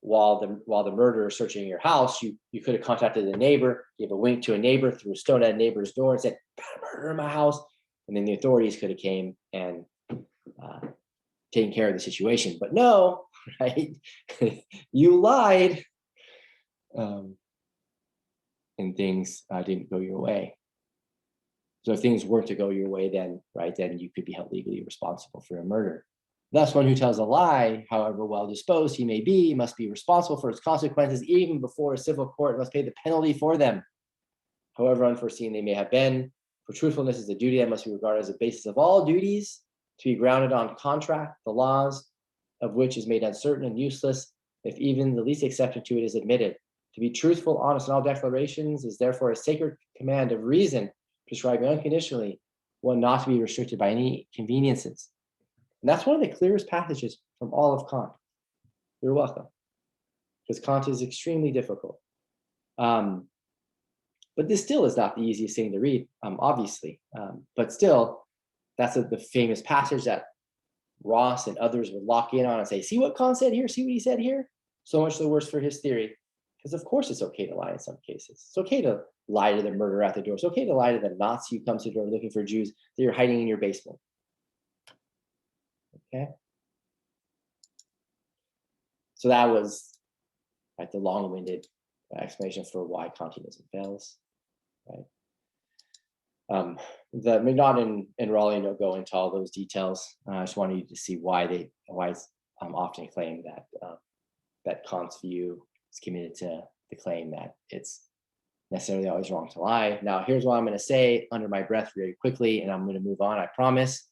while the murderer is searching your house, you could have contacted the neighbor, gave a wink to a neighbor, threw a stone at a neighbor's door and said, "Got a murderer in my house." And then the authorities could have came and taken care of the situation. But no, right? You lied. And things didn't go your way. So if things weren't to go your way, then you could be held legally responsible for a murder. Thus, one who tells a lie, however well disposed he may be, must be responsible for its consequences even before a civil court must pay the penalty for them. however unforeseen they may have been. For truthfulness is a duty that must be regarded as the basis of all duties, to be grounded on contract, the laws of which is made uncertain and useless if even the least exception to it is admitted. To be truthful, honest in all declarations is therefore a sacred command of reason, prescribing unconditionally one not to be restricted by any conveniences. And that's one of the clearest passages from all of Kant. You're welcome. Because Kant is extremely difficult. But this still is not the easiest thing to read, obviously. But still, that's the famous passage that Ross and others would lock in on and say, see what Kant said here, see what he said here? So much the worse for his theory. Because of course it's okay to lie in some cases. It's okay to lie to the murderer at the door. It's okay to lie to the Nazi who comes to the door looking for Jews that you're hiding in your basement. Okay? So that was the long-winded explanation for why Kantianism fails. Right? The McNaughton and Rawlings don't go into all those details. I just wanted you to see why it's often claimed that that Kant's view is committed to the claim that it's necessarily always wrong to lie. Now, here's what I'm going to say under my breath very quickly, and I'm going to move on, I promise.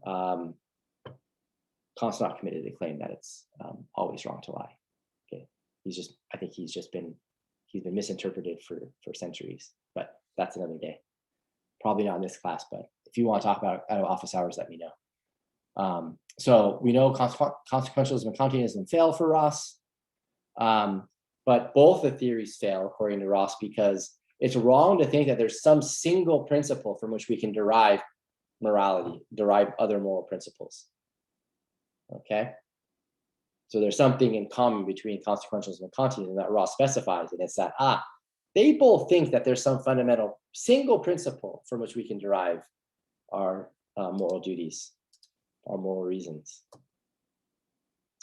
Kant's not committed to claim that it's always wrong to lie. Okay, I think he's been misinterpreted for centuries, but that's another day. Probably not in this class, but if you want to talk about it out of office hours, let me know. So we know consequentialism and Kantianism fail for Ross, but both the theories fail according to Ross because it's wrong to think that there's some single principle from which we can derive morality, derive other moral principles. Okay? So there's something in common between consequentialism and Kantianism that Ross specifies, and it's that, they both think that there's some fundamental single principle from which we can derive our moral duties, our moral reasons.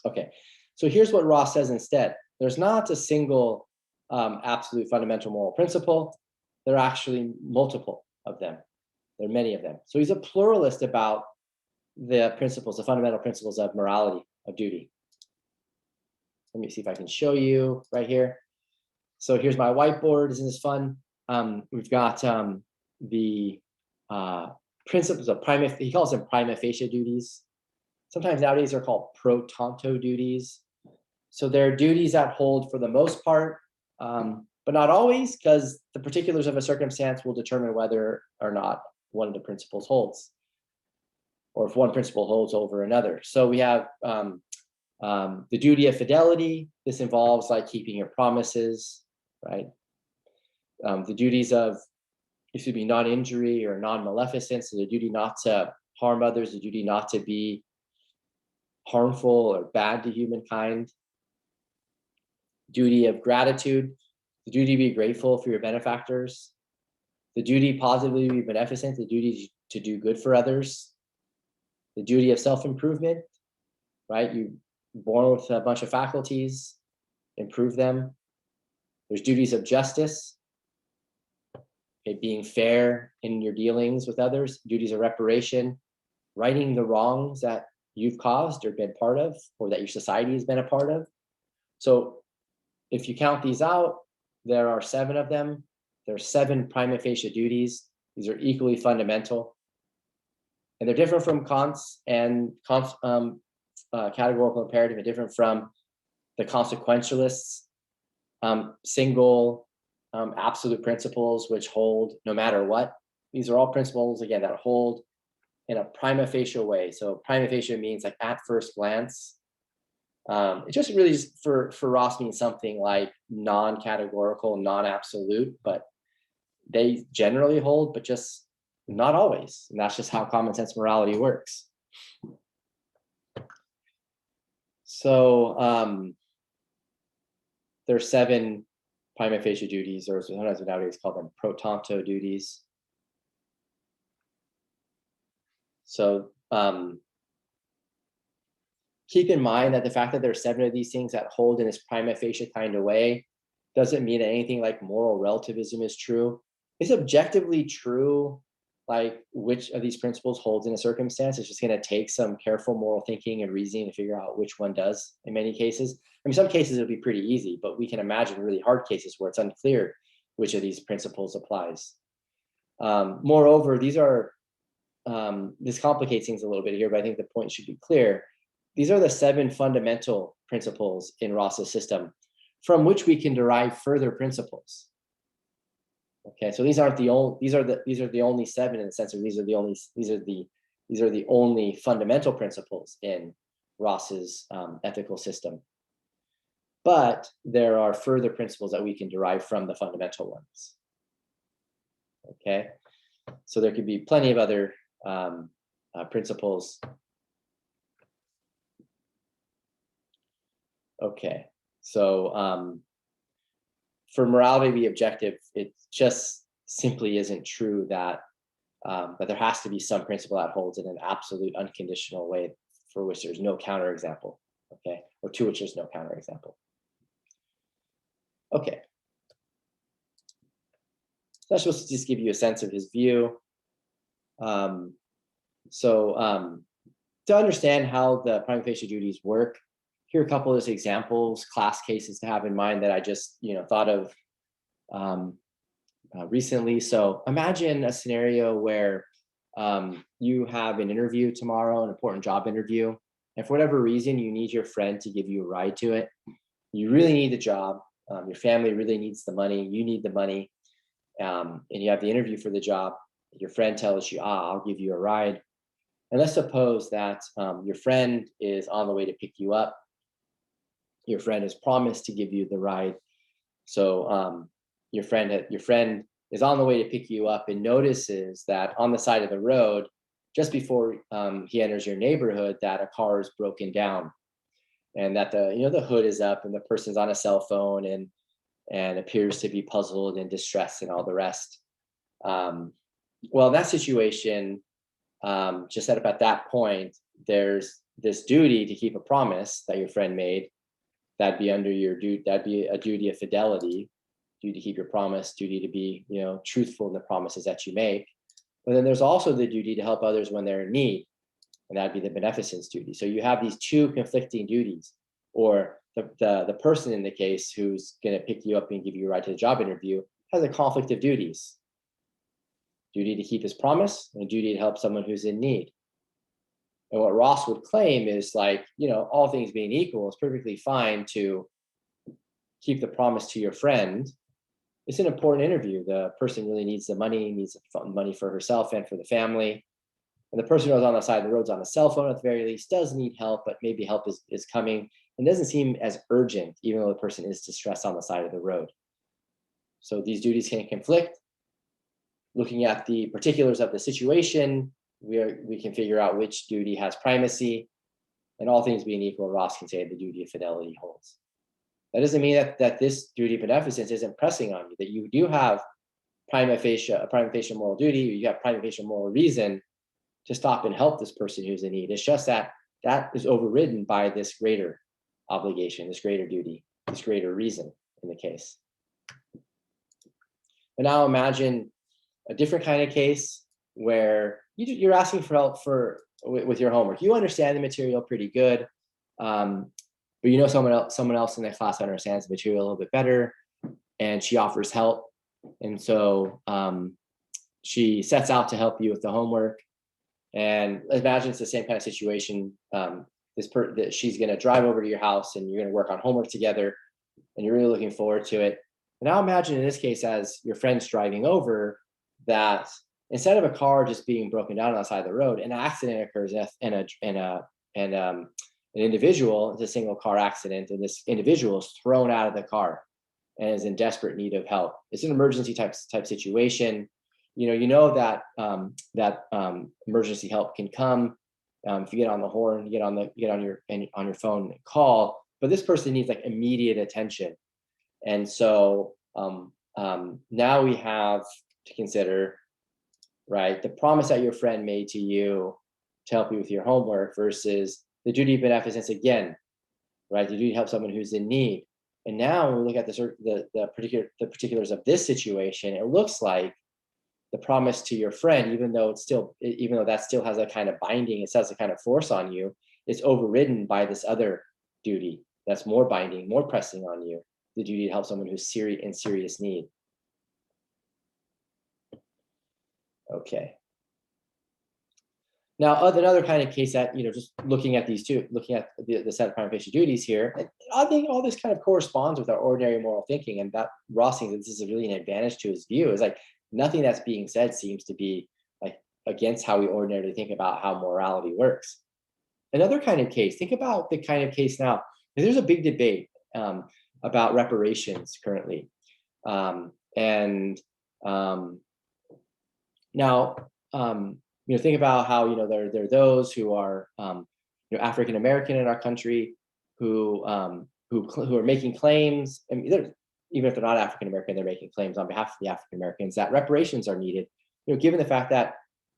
Okay, so here's what Ross says instead. There's not a single absolute fundamental moral principle. There are actually multiple of them. There are many of them. So he's a pluralist about the principles, the fundamental principles of morality, of duty. Let me see if I can show you right here. So here's my whiteboard. Isn't this fun? We've got the principles of prima, he calls them prima facie duties. Sometimes nowadays they're called pro tanto duties. So they're duties that hold for the most part, but not always, because the particulars of a circumstance will determine whether or not one of the principles holds, or if one principle holds over another. So we have the duty of fidelity. This involves like keeping your promises, right? The duties of, it should be non-injury or non-maleficence, so the duty not to harm others, the duty not to be harmful or bad to humankind. Duty of gratitude, the duty to be grateful for your benefactors. The duty positively to be beneficent, the duty to do good for others. The duty of self-improvement, right? You're born with a bunch of faculties, improve them. There's duties of justice, okay, being fair in your dealings with others. Duties of reparation, righting the wrongs that you've caused or been part of, or that your society has been a part of. So if you count these out, there are 7 of them. There are 7 prima facie duties. These are equally fundamental. And they're different from Kant's, and Kant's categorical imperative, and different from the consequentialists' single absolute principles which hold no matter what. These are all principles, again, that hold in a prima facie way. So prima facie means like at first glance. It just really just for Ross means something like non-categorical, non-absolute, but they generally hold, but just not always. And that's just how common sense morality works. So there are 7 prima facie duties, or sometimes nowadays call them pro tanto duties. So keep in mind that the fact that there are 7 of these things that hold in this prima facie kind of way doesn't mean that anything like moral relativism is true. It's objectively true, like which of these principles holds in a circumstance. It's just going to take some careful moral thinking and reasoning to figure out which one does in many cases. I mean, some cases it'll be pretty easy, but we can imagine really hard cases where it's unclear which of these principles applies. Moreover, these are, this complicates things a little bit here, but I think the point should be clear. These are the 7 fundamental principles in Ross's system from which we can derive further principles. Okay, so these aren't the only, these are the only 7 in the sense of these are the only fundamental principles in Ross's ethical system. But there are further principles that we can derive from the fundamental ones. Okay, so there could be plenty of other principles. Okay, so for morality to be objective, it just simply isn't true that that there has to be some principle that holds in an absolute unconditional way for which there's no counterexample, okay, or to which there's no counterexample. Okay, so that's supposed to just give you a sense of his view. To understand how the prima facie duties work, here are a couple of those examples, class cases to have in mind that I just thought of recently. So imagine a scenario where you have an interview tomorrow, an important job interview, and for whatever reason you need your friend to give you a ride to it. You really need the job. Your family really needs the money. You need the money, and you have the interview for the job. Your friend tells you, I'll give you a ride. And let's suppose that your friend is on the way to pick you up. Your friend has promised to give you the ride. So your friend is on the way to pick you up and notices that on the side of the road, just before he enters your neighborhood, that a car is broken down, and that the hood is up and the person's on a cell phone and appears to be puzzled and distressed and all the rest. Well, in that situation, just set up at that point, there's this duty to keep a promise that your friend made. That'd be under your duty. That'd be a duty of fidelity, duty to keep your promise, duty to be, truthful in the promises that you make. But then there's also the duty to help others when they're in need, and that'd be the beneficence duty. So you have these 2 conflicting duties, or the person in the case who's going to pick you up and give you a ride to the job interview has a conflict of duties. Duty to keep his promise and a duty to help someone who's in need. And what Ross would claim is all things being equal, it's perfectly fine to keep the promise to your friend. It's an important interview. The person really needs the money, needs money for herself and for the family. And the person who's on the side of the road's on a cell phone at the very least, does need help, but maybe help is coming and doesn't seem as urgent, even though the person is distressed on the side of the road. So these duties can conflict. Looking at the particulars of the situation, we can figure out which duty has primacy, and all things being equal, Ross can say the duty of fidelity holds. That doesn't mean that this duty of beneficence isn't pressing on you, that you do have a prima facie moral duty, or you have prima facie moral reason to stop and help this person who's in need. It's just that is overridden by this greater obligation, this greater duty, this greater reason in the case. But now imagine a different kind of case where you're asking for help with your homework. You understand the material pretty good, but someone else in the class understands the material a little bit better, and she offers help. And so she sets out to help you with the homework. And imagine it's the same kind of situation. That she's going to drive over to your house, and you're going to work on homework together, and you're really looking forward to it. And now imagine in this case, as your friend's driving over, that instead of a car just being broken down on the side of the road, an accident occurs, and an individual, it's a single car accident, and this individual is thrown out of the car and is in desperate need of help. It's an emergency type situation. That emergency help can come if you get on the horn, you get on your phone and call. But this person needs immediate attention, and so now we have to consider, right, the promise that your friend made to you to help you with your homework versus the duty of beneficence again, right? The duty to help someone who's in need. And now when we look at the particulars of this situation, it looks like the promise to your friend, even though that still has a kind of binding, it has a kind of force on you, is overridden by this other duty that's more binding, more pressing on you, the duty to help someone who's in serious need. Okay. Now, another kind of case that, just looking at these two, looking at the set of prima facie duties here, I think all this kind of corresponds with our ordinary moral thinking, and that Ross thinks that this is really an advantage to his view. Is like nothing that's being said seems to be like against how we ordinarily think about how morality works. Another kind of case, think about the kind of case now. There's a big debate about reparations currently, and now. Think about how there are those who are African American in our country who are making claims. I mean, even if they're not African American, they're making claims on behalf of the African Americans that reparations are needed. Given the fact that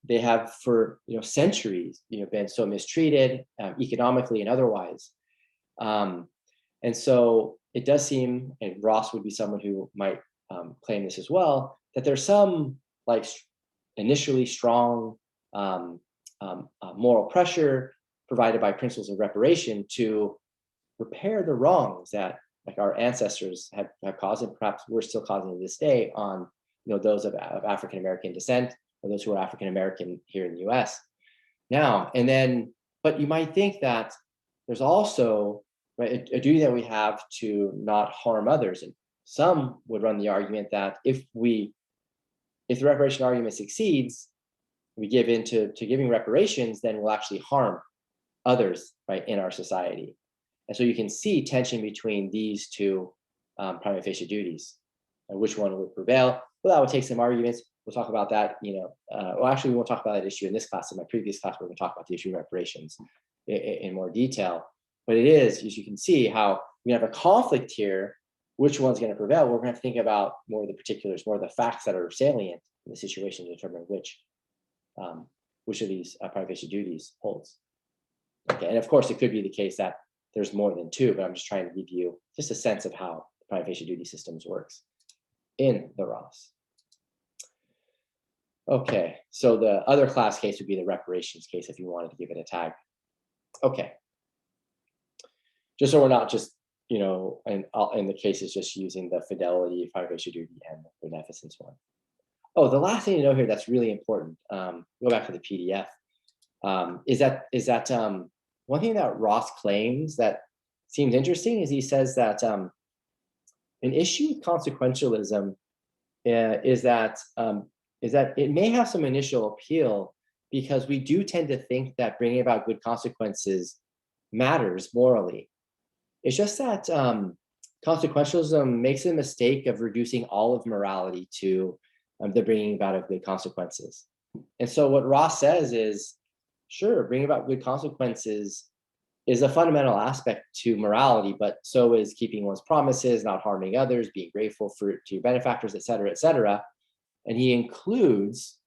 they have for centuries been so mistreated economically and otherwise, and so it does seem, and Ross would be someone who might claim this as well, that there's some like initially strong moral pressure provided by principles of reparation to repair the wrongs that like our ancestors have caused, and perhaps we're still causing to this day on those of African American descent or those who are African American here in the U.S. now. And then, but you might think that there's also a duty that we have to not harm others, and some would run the argument that if the reparation argument succeeds, we give in to giving reparations, then we'll actually harm others, in our society. And so you can see tension between these two prima facie duties, and which one would prevail. Well, that would take some arguments. We'll talk about that, well, actually, we won't talk about that issue in this class. In my previous class, we're going to talk about the issue of reparations in more detail. But it is, as you can see, how we have a conflict here. Which one's going to prevail? We're going to have to think about more of the particulars, more of the facts that are salient in the situation to determine which of these prima facie duties holds. Okay, and of course, it could be the case that there's more than two, but I'm just trying to give you just a sense of how the prima facie duty systems works in the Ross. Okay, so the other class case would be the reparations case if you wanted to give it a tag. Okay, just so we're not just in the cases just using the fidelity, prima facie duty, and the beneficence one. Oh, the last thing to know here that's really important, go back to the PDF, is that one thing that Ross claims that seems interesting is he says that an issue with consequentialism is that it may have some initial appeal because we do tend to think that bringing about good consequences matters morally. It's just that consequentialism makes a mistake of reducing all of morality to the bringing about of good consequences. And so what Ross says is, sure, bringing about good consequences is a fundamental aspect to morality, but so is keeping one's promises, not harming others, being grateful to your benefactors, et cetera, et cetera. And he includes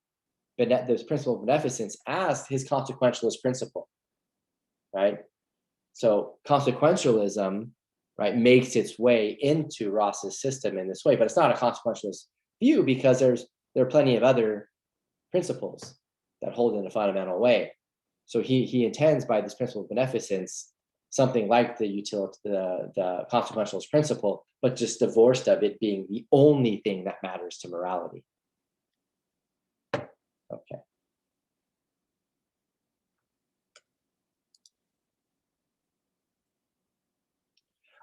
this principle of beneficence as his consequentialist principle, right? So consequentialism, makes its way into Ross's system in this way, but it's not a consequentialist view because there are plenty of other principles that hold in a fundamental way. So he intends by this principle of beneficence something like the consequentialist principle, but just divorced of it being the only thing that matters to morality. Okay.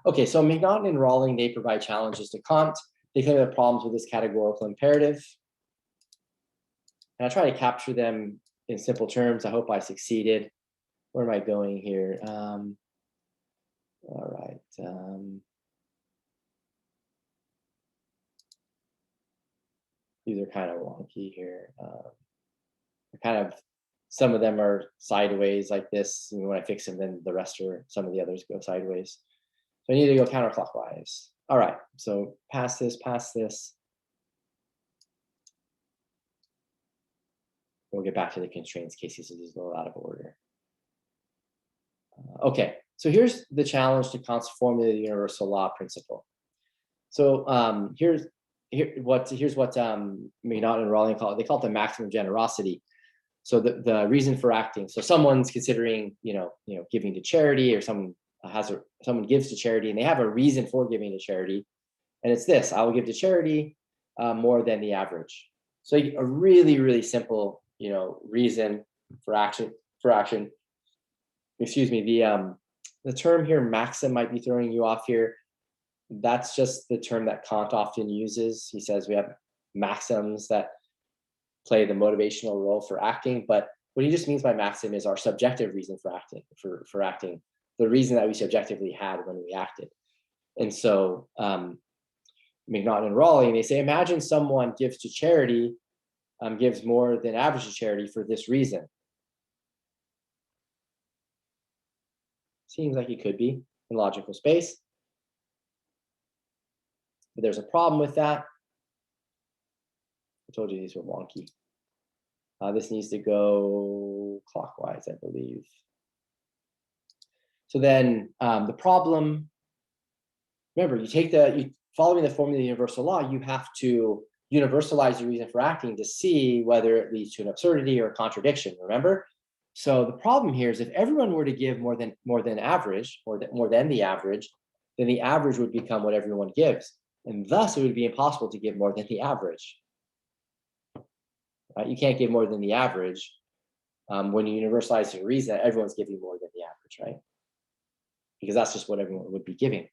Okay, so McNaughton and Rawlings, they provide challenges to Kant. They claim the problems with this categorical imperative. And I try to capture them in simple terms. I hope I succeeded. Where am I going here? All right. These are kind of wonky here. Some of them are sideways like this. And when I fix them, then the rest some of the others go sideways. So I need to go counterclockwise. All right, so pass this. We'll get back to the constraints cases. This is a little out of order. Okay, so here's the challenge to Kant's formula of the universal law principle. So here's what McNaughton and Rawlings call it. They call it the maximum generosity. So the reason for acting. So someone's considering, giving to charity, or someone gives to charity, and they have a reason for giving to charity, and it's this: I will give to charity more than the average. So a really, really simple, reason for action, excuse me, the term here, maxim, might be throwing you off here. That's just the term that Kant often uses. He says we have maxims that play the motivational role for acting, but what he just means by maxim is our subjective reason for acting, acting, the reason that we subjectively had when we acted. And so McNaughton and Rawlings, they say, imagine someone gives to charity, gives more than average to charity for this reason. Seems like it could be in logical space, but there's a problem with that. I told you these were wonky. This needs to go clockwise, I believe. So then the problem, remember, following the formula of the universal law, you have to universalize your reason for acting to see whether it leads to an absurdity or a contradiction, remember? So the problem here is if everyone were to give more than average, or more than the average, then the average would become what everyone gives. And thus it would be impossible to give more than the average. You can't give more than the average when you universalize your reason that everyone's giving more than the average, right? Because that's just what everyone would be giving.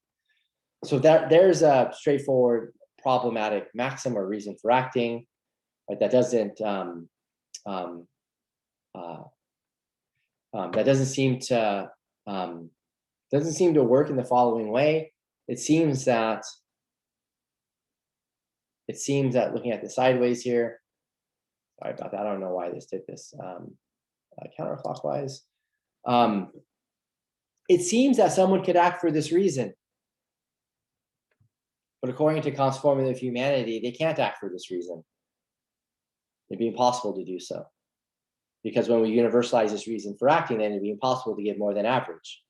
So there's a straightforward problematic maxim or reason for acting, right? That doesn't seem to work in the following way. It seems that looking at the sideways here. Sorry about that. I don't know why this did this counterclockwise. It seems that someone could act for this reason. But according to Kant's formula of humanity, they can't act for this reason. It'd be impossible to do so. Because when we universalize this reason for acting, then it'd be impossible to give more than average.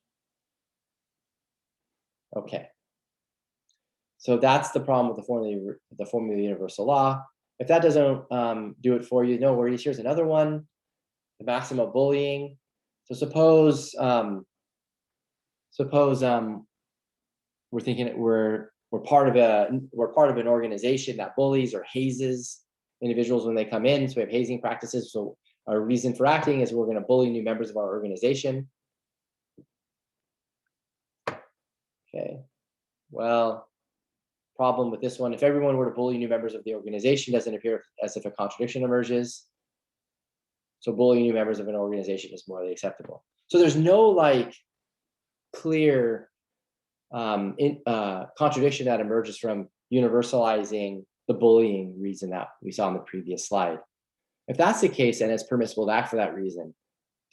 Okay. So that's the problem with the formula of the universal law. If that doesn't do it for you, no worries. Here's another one, the maxim of bullying. So suppose we're thinking we're part of an organization that bullies or hazes individuals when they come in. So we have hazing practices. So our reason for acting is we're going to bully new members of our organization. Okay. Well, problem with this one, if everyone were to bully new members of the organization, doesn't appear as if a contradiction emerges. So bullying new members of an organization is morally acceptable. So there's no clear contradiction that emerges from universalizing the bullying reason that we saw in the previous slide. If that's the case, then it's permissible to act for that reason.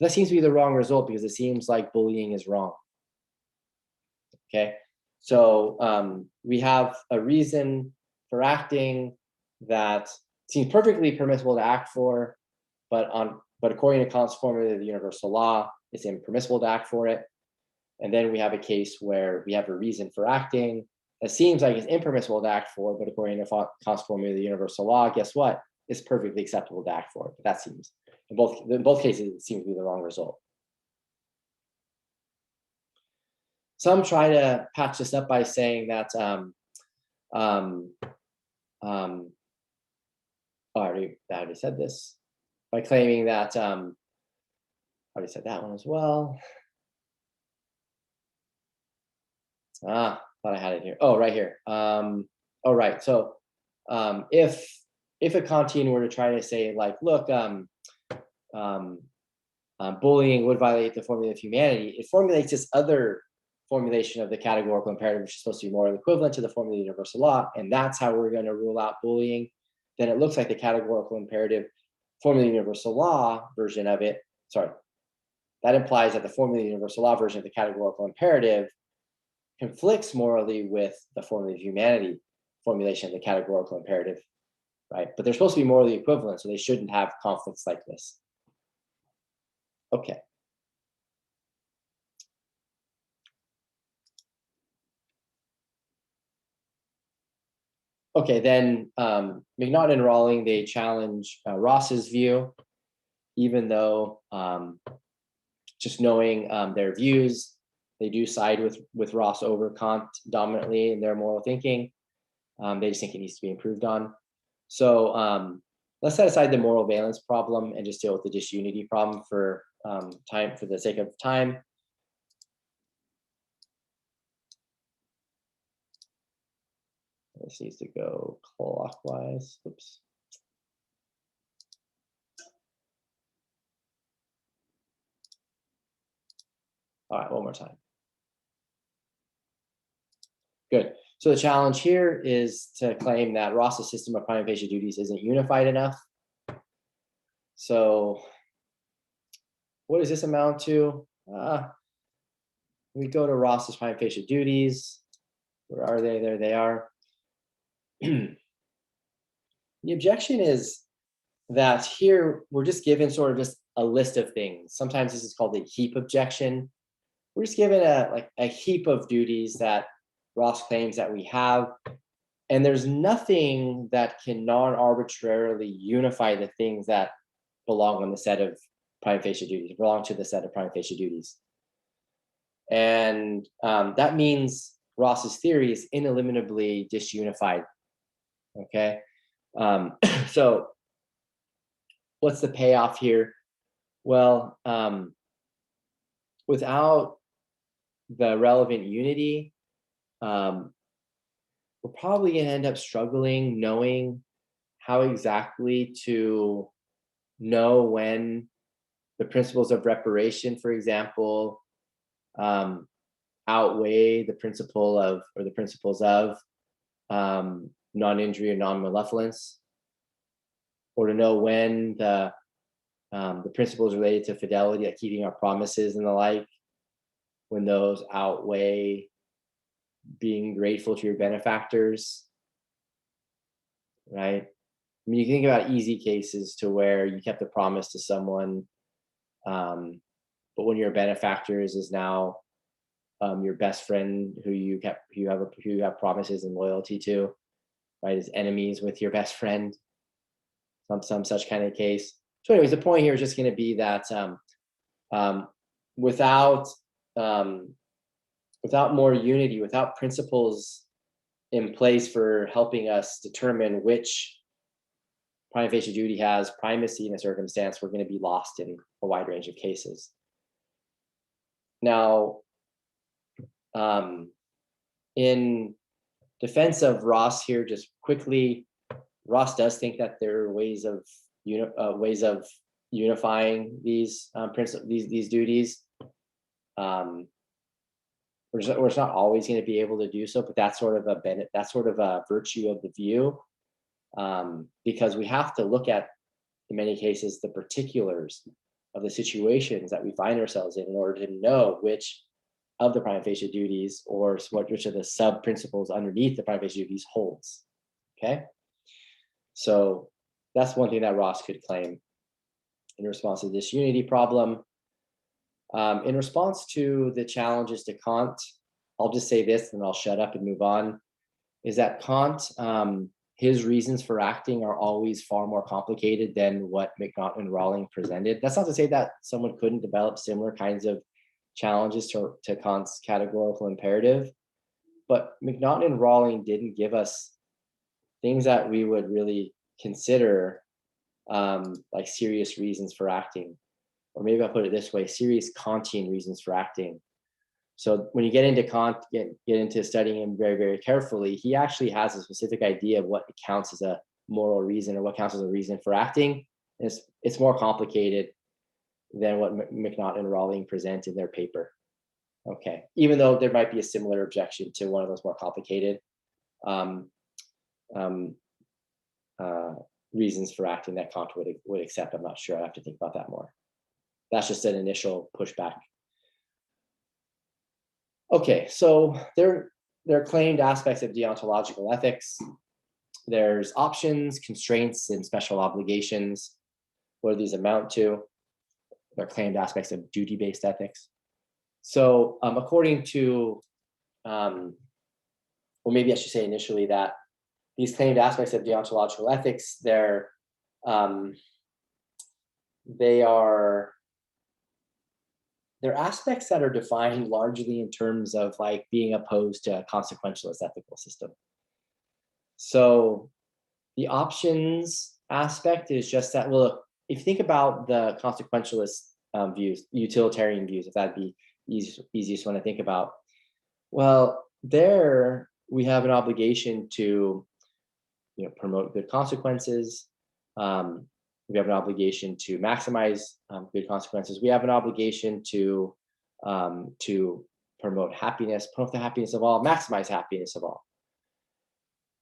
That seems to be the wrong result because it seems like bullying is wrong. Okay, so we have a reason for acting that seems perfectly permissible to act for, but according to Kant's formula of the universal law, it's impermissible to act for it. And then we have a case where we have a reason for acting that seems like it's impermissible to act for, but according to Kant's formula of the universal law, guess what? It's perfectly acceptable to act for. But that seems, in both cases, it seems to be the wrong result. Some try to patch this up by saying that I already said this, by claiming that I already said that one as well. Thought I had it here. Oh, right here. Right. So if a Kantian were to try to say, like, look, bullying would violate the formula of humanity, it formulates this other formulation of the categorical imperative, which is supposed to be more equivalent to the formula of the universal law, and that's how we're going to rule out bullying. Then it looks like the categorical imperative formula of the universal law version of it, that implies that the formula of the universal law version of the categorical imperative conflicts morally with the formula of humanity formulation of the categorical imperative, right? But they're supposed to be morally equivalent, so they shouldn't have conflicts like this. Okay. Okay, then McNaughton and Rawlings, they challenge Ross's view, even though just knowing their views, they do side with Ross over Kant dominantly in their moral thinking. They just think it needs to be improved on. So let's set aside the moral valence problem and just deal with the disunity problem for for the sake of time. This needs to go clockwise. Oops. All right, one more time. Good. So the challenge here is to claim that Ross's system of prima facie duties isn't unified enough. So what does this amount to? We go to Ross's prima facie duties. Where are they? There they are. The objection is that here we're just given sort of just a list of things. Sometimes this is called a heap objection. We're just given a heap of duties that Ross claims that we have, and there's nothing that can non-arbitrarily unify the things that belong on the set of prima facie duties, belong to the set of prima facie duties. And that means Ross's theory is ineliminably disunified. Okay, so what's the payoff here? Well, without the relevant unity, we're probably going to end up struggling knowing how exactly to know when the principles of reparation, for example, outweigh the principle of, or the principles of non-injury or non-malevolence, or to know when the principles related to fidelity, like keeping our promises and the like, when those outweigh being grateful to your benefactors, right? I mean, you can think about easy cases to where you kept a promise to someone, but one of your benefactors is now your best friend who you have promises and loyalty to, right? As enemies with your best friend, some such kind of case. So, anyways, the point here is just going to be that without more unity, without principles in place for helping us determine which prima facie duty has primacy in a circumstance, we're going to be lost in a wide range of cases. Now, in defense of Ross here, just quickly, Ross does think that there are ways of unifying these these duties. We're not always going to be able to do so, but that's sort of a virtue of the view, because we have to look at, in many cases, the particulars of the situations that we find ourselves in order to know which of the prima facie duties, or which of the sub principles underneath the prima facie duties holds. Okay, so that's one thing that Ross could claim in response to this unity problem. In response to the challenges to Kant, I'll just say this and I'll shut up and move on, is that Kant, his reasons for acting are always far more complicated than what McNaughton Rawlings presented. That's not to say that someone couldn't develop similar kinds of challenges to Kant's categorical imperative, but McNaughton Rawlings didn't give us things that we would really consider like serious reasons for acting. Or maybe I'll put it this way, serious Kantian reasons for acting. So when you get into Kant, get into studying him very, very carefully, he actually has a specific idea of what counts as a moral reason or what counts as a reason for acting. And it's more complicated than what McNaughton Rawlings present in their paper. Okay, even though there might be a similar objection to one of those more complicated reasons for acting that Kant would accept. I'm not sure. I have to think about that more. That's just an initial pushback. Okay, so there are claimed aspects of deontological ethics. There's options, constraints, and special obligations. What do these amount to? They're claimed aspects of duty-based ethics. So according to, well, maybe I should say initially that these claimed aspects of deontological ethics, they're aspects that are defined largely in terms of like being opposed to a consequentialist ethical system. So the options aspect is just that, well, look, if you think about the consequentialist views, utilitarian views, if that'd be easiest one to think about, well, there we have an obligation to, promote good consequences. We have an obligation to maximize good consequences. We have an obligation to promote happiness, promote the happiness of all, maximize happiness of all.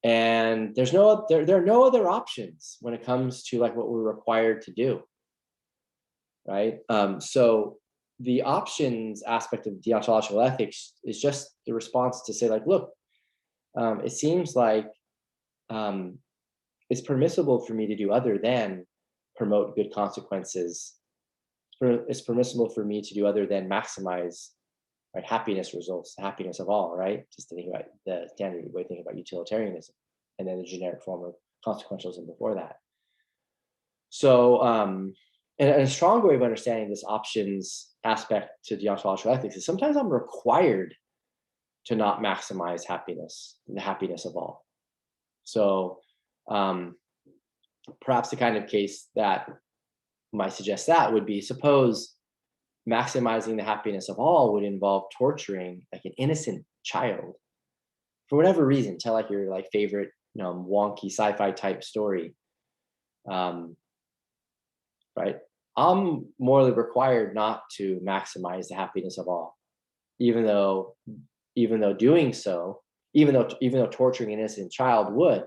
And there are no other options when it comes to like what we're required to do, right? So the options aspect of deontological ethics is just the response to say like, look, it seems like it's permissible for me to do other than promote good consequences. It's permissible for me to do other than maximize, right, happiness results, happiness of all, right? Just to think about the standard way of thinking about utilitarianism, and then the generic form of consequentialism before that. So, and a strong way of understanding this options aspect to deontological ethics is sometimes I'm required to not maximize happiness, the happiness of all. So, perhaps the kind of case that might suggest that would be, suppose maximizing the happiness of all would involve torturing like an innocent child for whatever reason. Tell like your like favorite wonky sci-fi type story, right? I'm morally required not to maximize the happiness of all, even though doing so, even though torturing an innocent child would,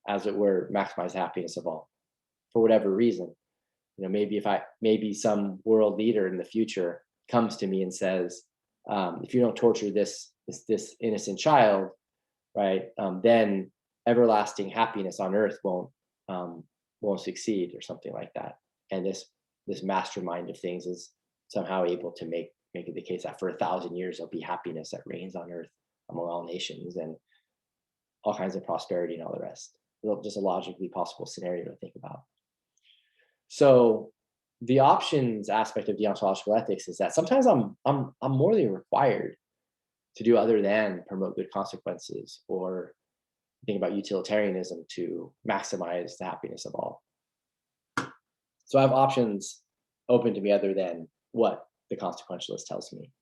as it were, maximize the happiness of all for whatever reason. Maybe some world leader in the future comes to me and says, if you don't torture this innocent child, right, then everlasting happiness on earth won't succeed, or something like that. And this mastermind of things is somehow able to make it the case that for 1,000 years there'll be happiness that reigns on earth among all nations, and all kinds of prosperity and all the rest. Just a logically possible scenario to think about. So the options aspect of deontological ethics is that sometimes I'm morally required to do other than promote good consequences, or think about utilitarianism to maximize the happiness of all. So I have options open to me other than what the consequentialist tells me.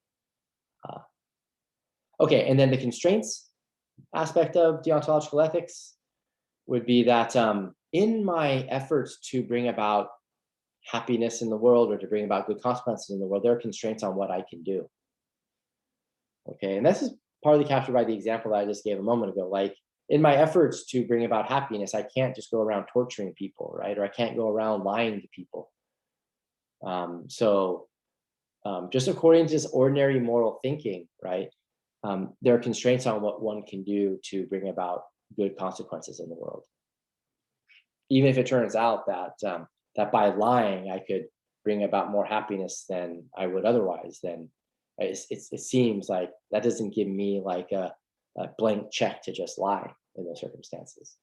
Okay, and then the constraints aspect of deontological ethics would be that in my efforts to bring about happiness in the world, or to bring about good consequences in the world, there are constraints on what I can do. Okay, and this is partly captured by the example that I just gave a moment ago. Like, in my efforts to bring about happiness, I can't just go around torturing people, right? Or I can't go around lying to people. So just according to this ordinary moral thinking, right, there are constraints on what one can do to bring about good consequences in the world. Even if it turns out that that by lying I could bring about more happiness than I would otherwise, then it seems like that doesn't give me like a blank check to just lie in those circumstances.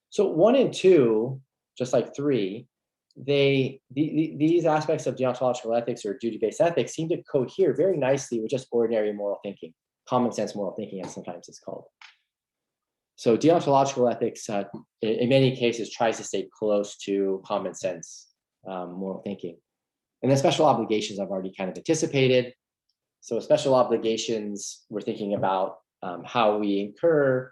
So 1 and 2, just like 3, these aspects of deontological ethics or duty-based ethics seem to cohere very nicely with just ordinary moral thinking, common sense moral thinking, as sometimes it's called. So deontological ethics, in many cases, tries to stay close to common sense moral thinking. And then special obligations I've already kind of anticipated. So special obligations, we're thinking about how we incur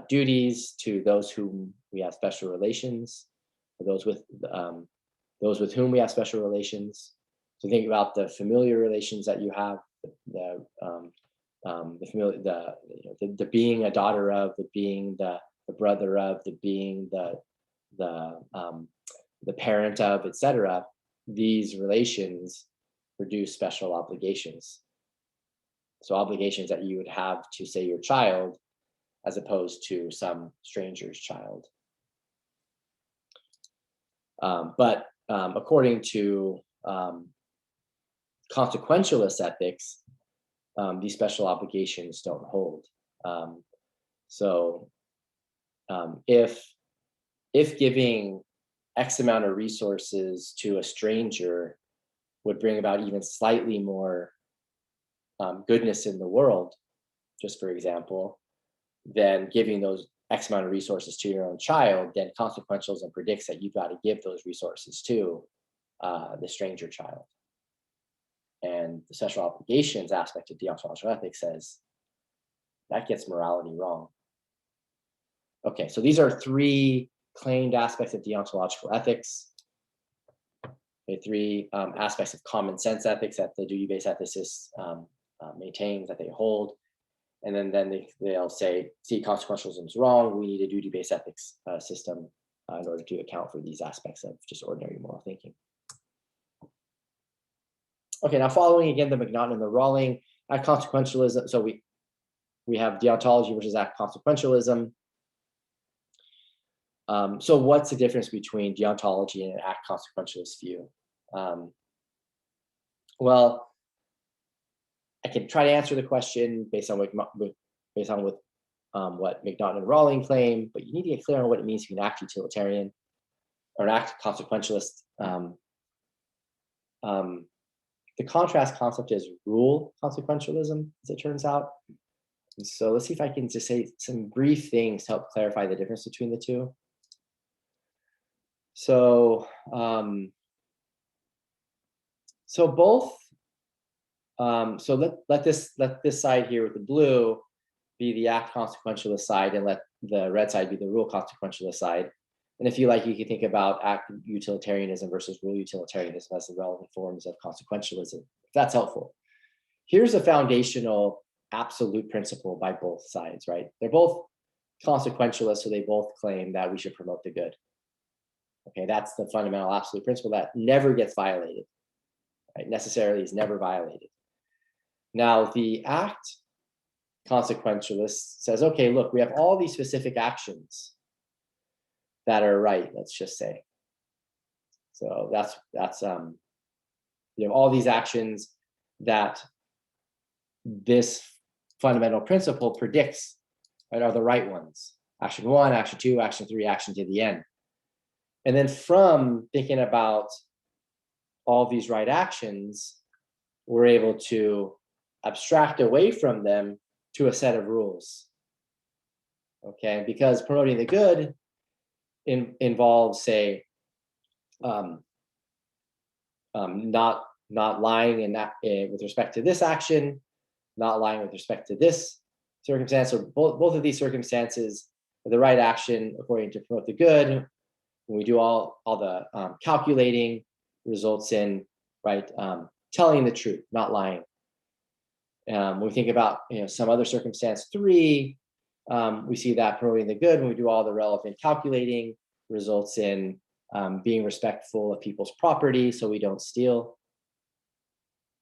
duties to those whom we have special relations, or those with whom we have special relations. So think about the familiar relations that you have, the being a daughter of, the being the brother of, the being the parent of, etc. These relations produce special obligations. So obligations that you would have to, say, your child, as opposed to some stranger's child. But according to consequentialist ethics, these special obligations don't hold. So if giving X amount of resources to a stranger would bring about even slightly more goodness in the world, just for example, then giving those X amount of resources to your own child, then consequentialism predicts that you've got to give those resources to the stranger child. And the special obligations aspect of deontological ethics says that gets morality wrong. Okay, so these are 3 claimed aspects of deontological ethics. Okay, 3 aspects of common sense ethics that the duty-based ethicist maintains, that they hold. And then they'll say, see, consequentialism is wrong. We need a duty-based ethics system in order to account for these aspects of just ordinary moral thinking. Okay, now following again the McNaughton and the Rawlings, act consequentialism. So we have deontology versus act consequentialism. So what's the difference between deontology and an act consequentialist view? Well, I can try to answer the question based on what McNaughton and Rawlings claim, but you need to get clear on what it means to be an act utilitarian or an act consequentialist. The contrast concept is rule consequentialism, as it turns out. And so let's see if I can just say some brief things to help clarify the difference between the two. So, let this side here with the blue be the act consequentialist side, and let the red side be the rule consequentialist side. And if you like, you can think about act utilitarianism versus rule utilitarianism as the relevant forms of consequentialism, if that's helpful. Here's a foundational absolute principle by both sides, right? They're both consequentialists, so they both claim that we should promote the good. Okay, that's the fundamental absolute principle that never gets violated, right? Necessarily is never violated. Now, the act consequentialist says, okay, look, we have all these specific actions that are right, let's just say. So that's you have all these actions that this fundamental principle predicts, right, are the right ones. Action 1, action 2, action 3, action to the end. And then from thinking about all these right actions, we're able to abstract away from them to a set of rules. Okay, because promoting the good involves, say, not lying in that with respect to this action, not lying with respect to this circumstance. So both of these circumstances are the right action according to promote the good. When we do all the calculating, results in telling the truth, not lying. When we think about some other circumstance 3, we see that promoting the good, when we do all the relevant calculating, results in being respectful of people's property, so we don't steal.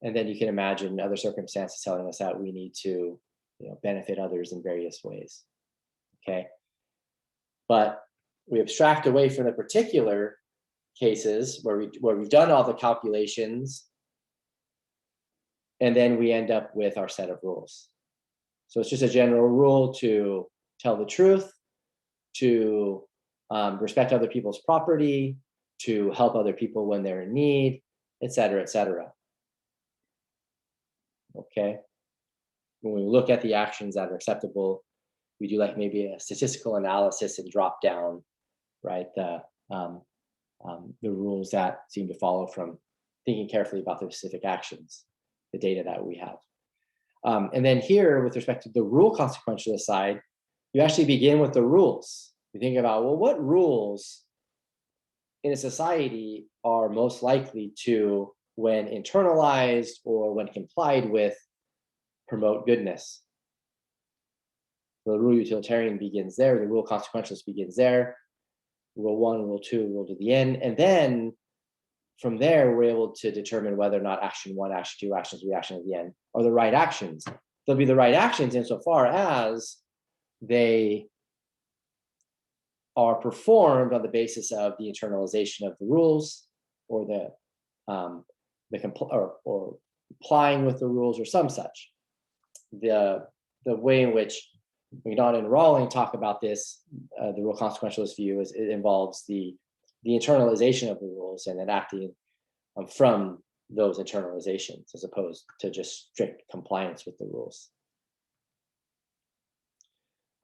And then you can imagine other circumstances telling us that we need to benefit others in various ways. Okay, but we abstract away from the particular cases where we've done all the calculations, and then we end up with our set of rules. So it's just a general rule to tell the truth, to respect other people's property, to help other people when they're in need, et cetera, et cetera. Okay. When we look at the actions that are acceptable, we do like maybe a statistical analysis and drop down, right, the rules that seem to follow from thinking carefully about the specific actions, the data that we have. And then here, with respect to the rule consequentialist side, you actually begin with the rules. You think about, well, what rules in a society are most likely to, when internalized or when complied with, promote goodness? The rule utilitarian begins there. The rule consequentialist begins there. Rule 1, rule 2, rule to the end. And then from there, we're able to determine whether or not action 1, action 2, action 3, action at the end are the right actions. They'll be the right actions insofar as they are performed on the basis of the internalization of the rules, or or complying with the rules, or some such. The way in which McNaughton and Rawlings talk about this, the rule consequentialist view, is it involves the internalization of the rules and then acting from those internalizations, as opposed to just strict compliance with the rules.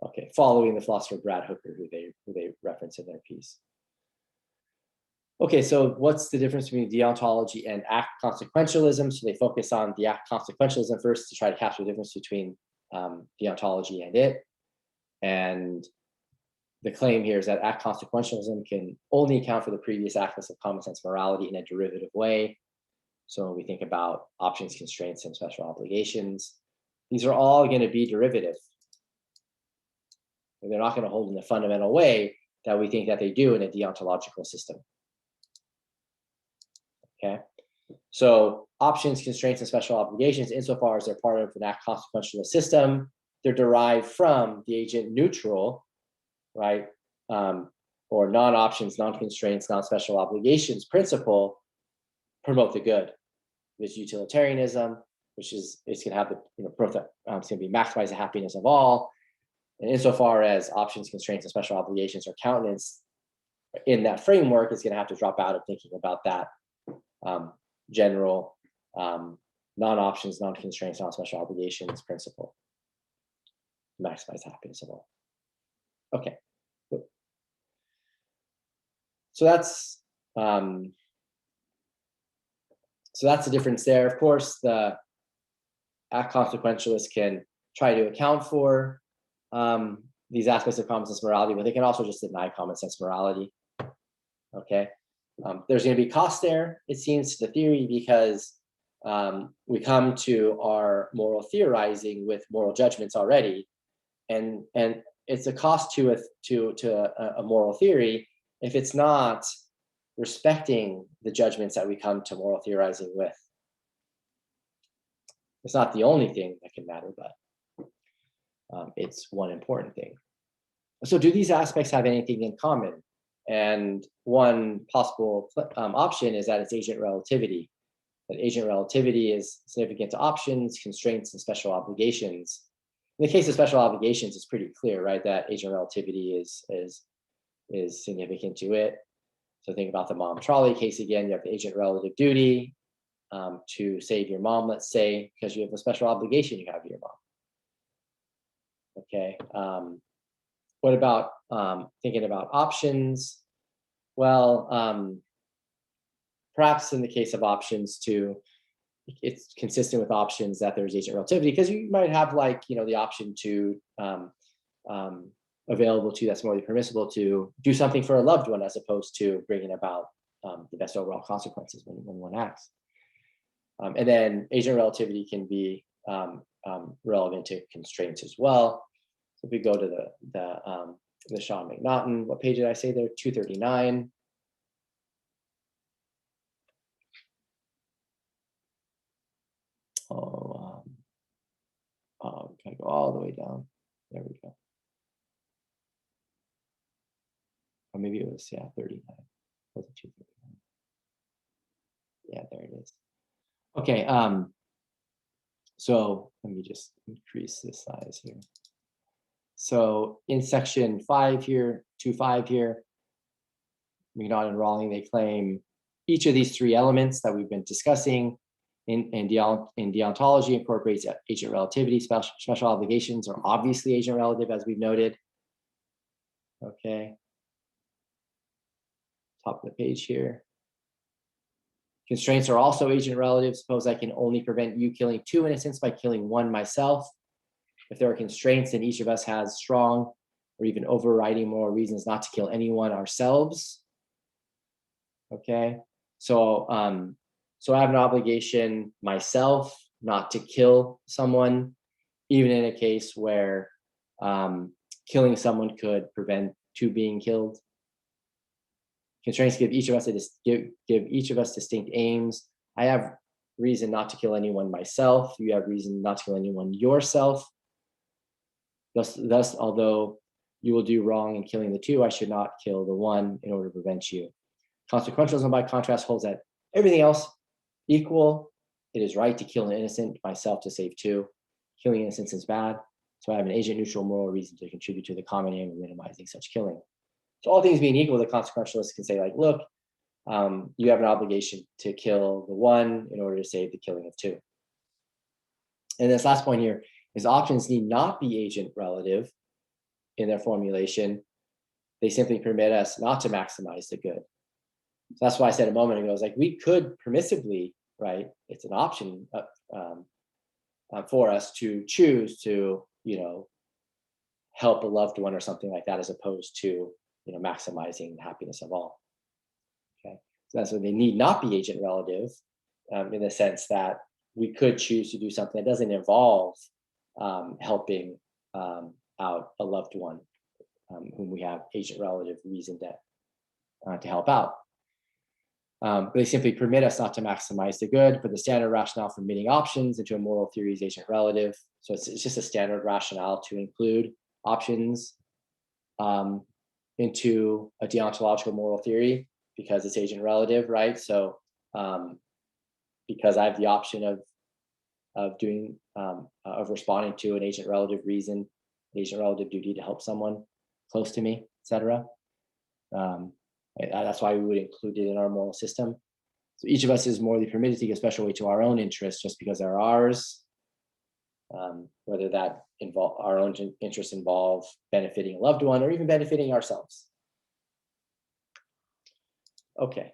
Okay, following the philosopher Brad Hooker, who they reference in their piece. Okay, so what's the difference between deontology and act consequentialism? So they focus on the act consequentialism first to try to capture the difference between deontology and it. And the claim here is that act consequentialism can only account for the previous aspects of common sense morality in a derivative way. So when we think about options, constraints, and special obligations, these are all going to be derivative. And they're not going to hold in the fundamental way that we think that they do in a deontological system. Okay, so options, constraints, and special obligations, insofar as they're part of an act consequentialist system, they're derived from the agent neutral, right? Or non-options, non-constraints, non-special obligations principle promote the good. There's utilitarianism, which is it's going to have the it's going to be maximize the happiness of all. And insofar as options, constraints, and special obligations are countenanced in that framework, it's going to have to drop out of thinking about that general non-options, non-constraints, non-special obligations principle. Maximize the happiness of all. Okay. So that's the difference there. Of course, the act consequentialists can try to account for these aspects of common sense morality, but they can also just deny common sense morality. Okay. There's going to be cost there, it seems, to the theory, because we come to our moral theorizing with moral judgments already, and it's a cost to a moral theory if it's not respecting the judgments that we come to moral theorizing with. It's not the only thing that can matter, but it's one important thing. So do these aspects have anything in common? And one possible option is that it's agent relativity. That agent relativity is significant to options, constraints, and special obligations. In the case of special obligations, it's pretty clear, right, that agent relativity is significant to it. So think about the mom trolley case again. You have the agent relative duty to save your mom, let's say, because you have a special obligation you have to your mom. Okay. What about thinking about options? Well, perhaps in the case of options too, it's consistent with options that there's agent relativity, because you might have the option to available to that's morally permissible to do something for a loved one as opposed to bringing about the best overall consequences when one acts. And then agent relativity can be relevant to constraints as well. So if we go to the Sean McNaughton, what page did I say there? 239. Can I go all the way down? There we go. Or maybe it was 39. Was it 239? Yeah, there it is. Okay. So let me just increase this size here. So in section 5 here, 2.5 here, McNaughton Rawlings, they claim each of these three elements that we've been discussing in deontology incorporates agent relativity. Special obligations are obviously agent relative, as we've noted. Okay. Top of the page here. Constraints are also agent relative. Suppose I can only prevent you killing 2 innocents by killing 1 myself. If there are constraints, then each of us has strong or even overriding moral reasons not to kill anyone ourselves. Okay, so I have an obligation myself not to kill someone, even in a case where killing someone could prevent 2 being killed. Constraints give each of us distinct aims. I have reason not to kill anyone myself. You have reason not to kill anyone yourself. Thus, although you will do wrong in killing the 2, I should not kill the 1 in order to prevent you. Consequentialism, by contrast, holds that everything else equal, it is right to kill an innocent myself to save 2. Killing innocents is bad. So I have an agent neutral moral reason to contribute to the common aim of minimizing such killing. So all things being equal, the consequentialists can say, like, look, you have an obligation to kill the 1 in order to save the killing of 2. And this last point here is options need not be agent relative in their formulation, they simply permit us not to maximize the good. So that's why I said a moment ago, it's like we could permissibly, right? It's an option for us to choose to, help a loved one or something like that, as opposed to, maximizing the happiness of all. Okay, so that's why they need not be agent relative, in the sense that we could choose to do something that doesn't involve helping out a loved one whom we have agent relative reason to help out. But they simply permit us not to maximize the good, but the standard rationale for admitting options into a moral theory is agent relative. So it's just a standard rationale to include options into a deontological moral theory because it's agent relative, right? So because I have the option of doing of responding to an agent relative reason, agent relative duty to help someone close to me, etc. That's why we would include it in our moral system. So each of us is morally permitted to give special weight to our own interests just because they're ours, whether that involve our own interests involve benefiting a loved one or even benefiting ourselves. Okay.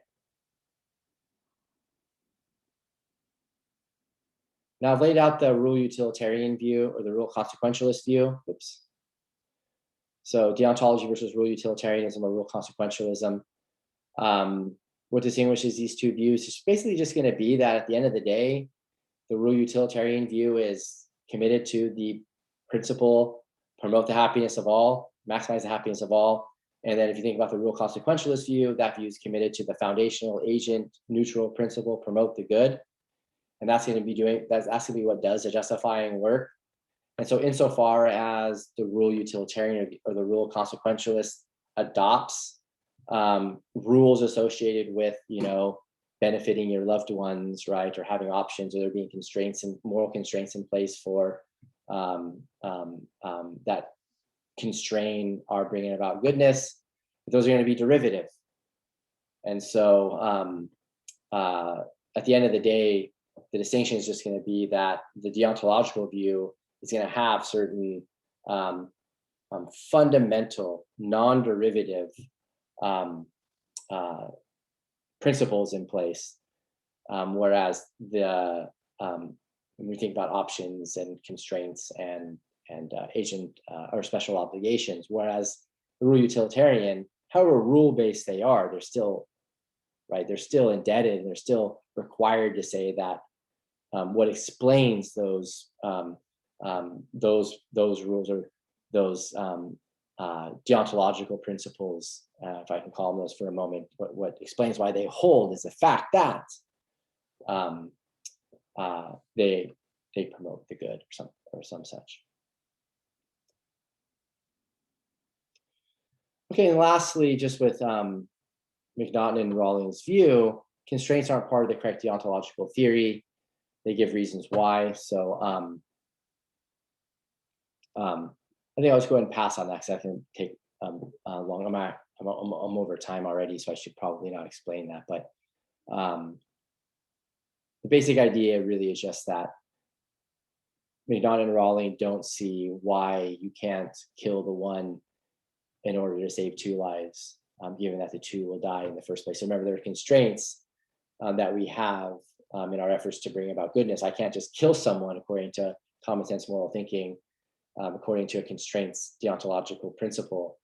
Now I've laid out the rule utilitarian view or the rule consequentialist view. Oops. So deontology versus rule utilitarianism or rule consequentialism. What distinguishes these two views is basically just going to be that at the end of the day, the rule utilitarian view is committed to the principle, promote the happiness of all, maximize the happiness of all. And then if you think about the rule consequentialist view, that view is committed to the foundational agent neutral principle, promote the good. And that's going to be that's going to be what does the justifying work. And so insofar as the rule utilitarian or the rule consequentialist adopts rules associated with, benefiting your loved ones, right, or having options, or there being constraints and moral constraints in place for that constrain our bringing about goodness, those are going to be derivative. And so at the end of the day, the distinction is just going to be that the deontological view is going to have certain fundamental, non-derivative principles in place, whereas when we think about options and constraints and agent or special obligations, whereas the rule utilitarian, however rule-based they are, they're still right. They're still indebted, and they're still required to say that what explains those rules or those deontological principles, if I can call them those for a moment, what explains why they hold is the fact that they promote the good or some such. Okay, and lastly, just with McNaughton Rawlings' view, constraints aren't part of the correct deontological theory. They give reasons why. So I think I'll just go ahead and pass on that because I can take long. I'm over time already, so I should probably not explain that. But the basic idea really is just that McNaughton and Rawlings don't see why you can't kill the one in order to save two lives, given that the two will die in the first place. So remember, there are constraints that we have in our efforts to bring about goodness. I can't just kill someone according to common sense moral thinking, according to a constraints deontological principle,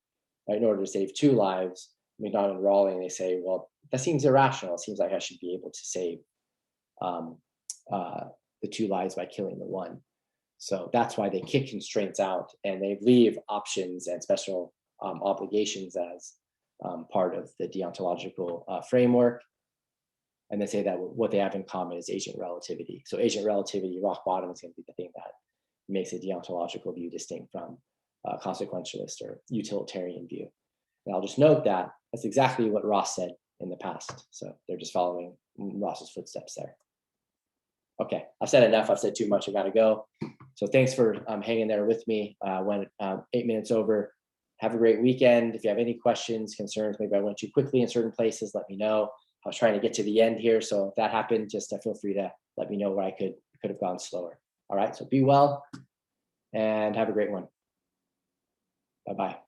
right, in order to save two lives. McNaughton and Rawlings, they say, well, that seems irrational. It seems like I should be able to save the two lives by killing the one. So that's why they kick constraints out and they leave options and special obligations as part of the deontological framework. And they say that what they have in common is agent relativity. So agent relativity, rock bottom, is going to be the thing that makes a deontological view distinct from a consequentialist or utilitarian view. And I'll just note that that's exactly what Ross said in the past. So they're just following Ross's footsteps there. Okay, I've said enough. I've said too much. I got to go. So thanks for hanging there with me. Went 8 minutes over. Have a great weekend. If you have any questions, concerns, maybe I went too quickly in certain places, let me know. I was trying to get to the end here. So if that happened, just feel free to let me know where I could have gone slower. All right, so be well and have a great one. Bye-bye.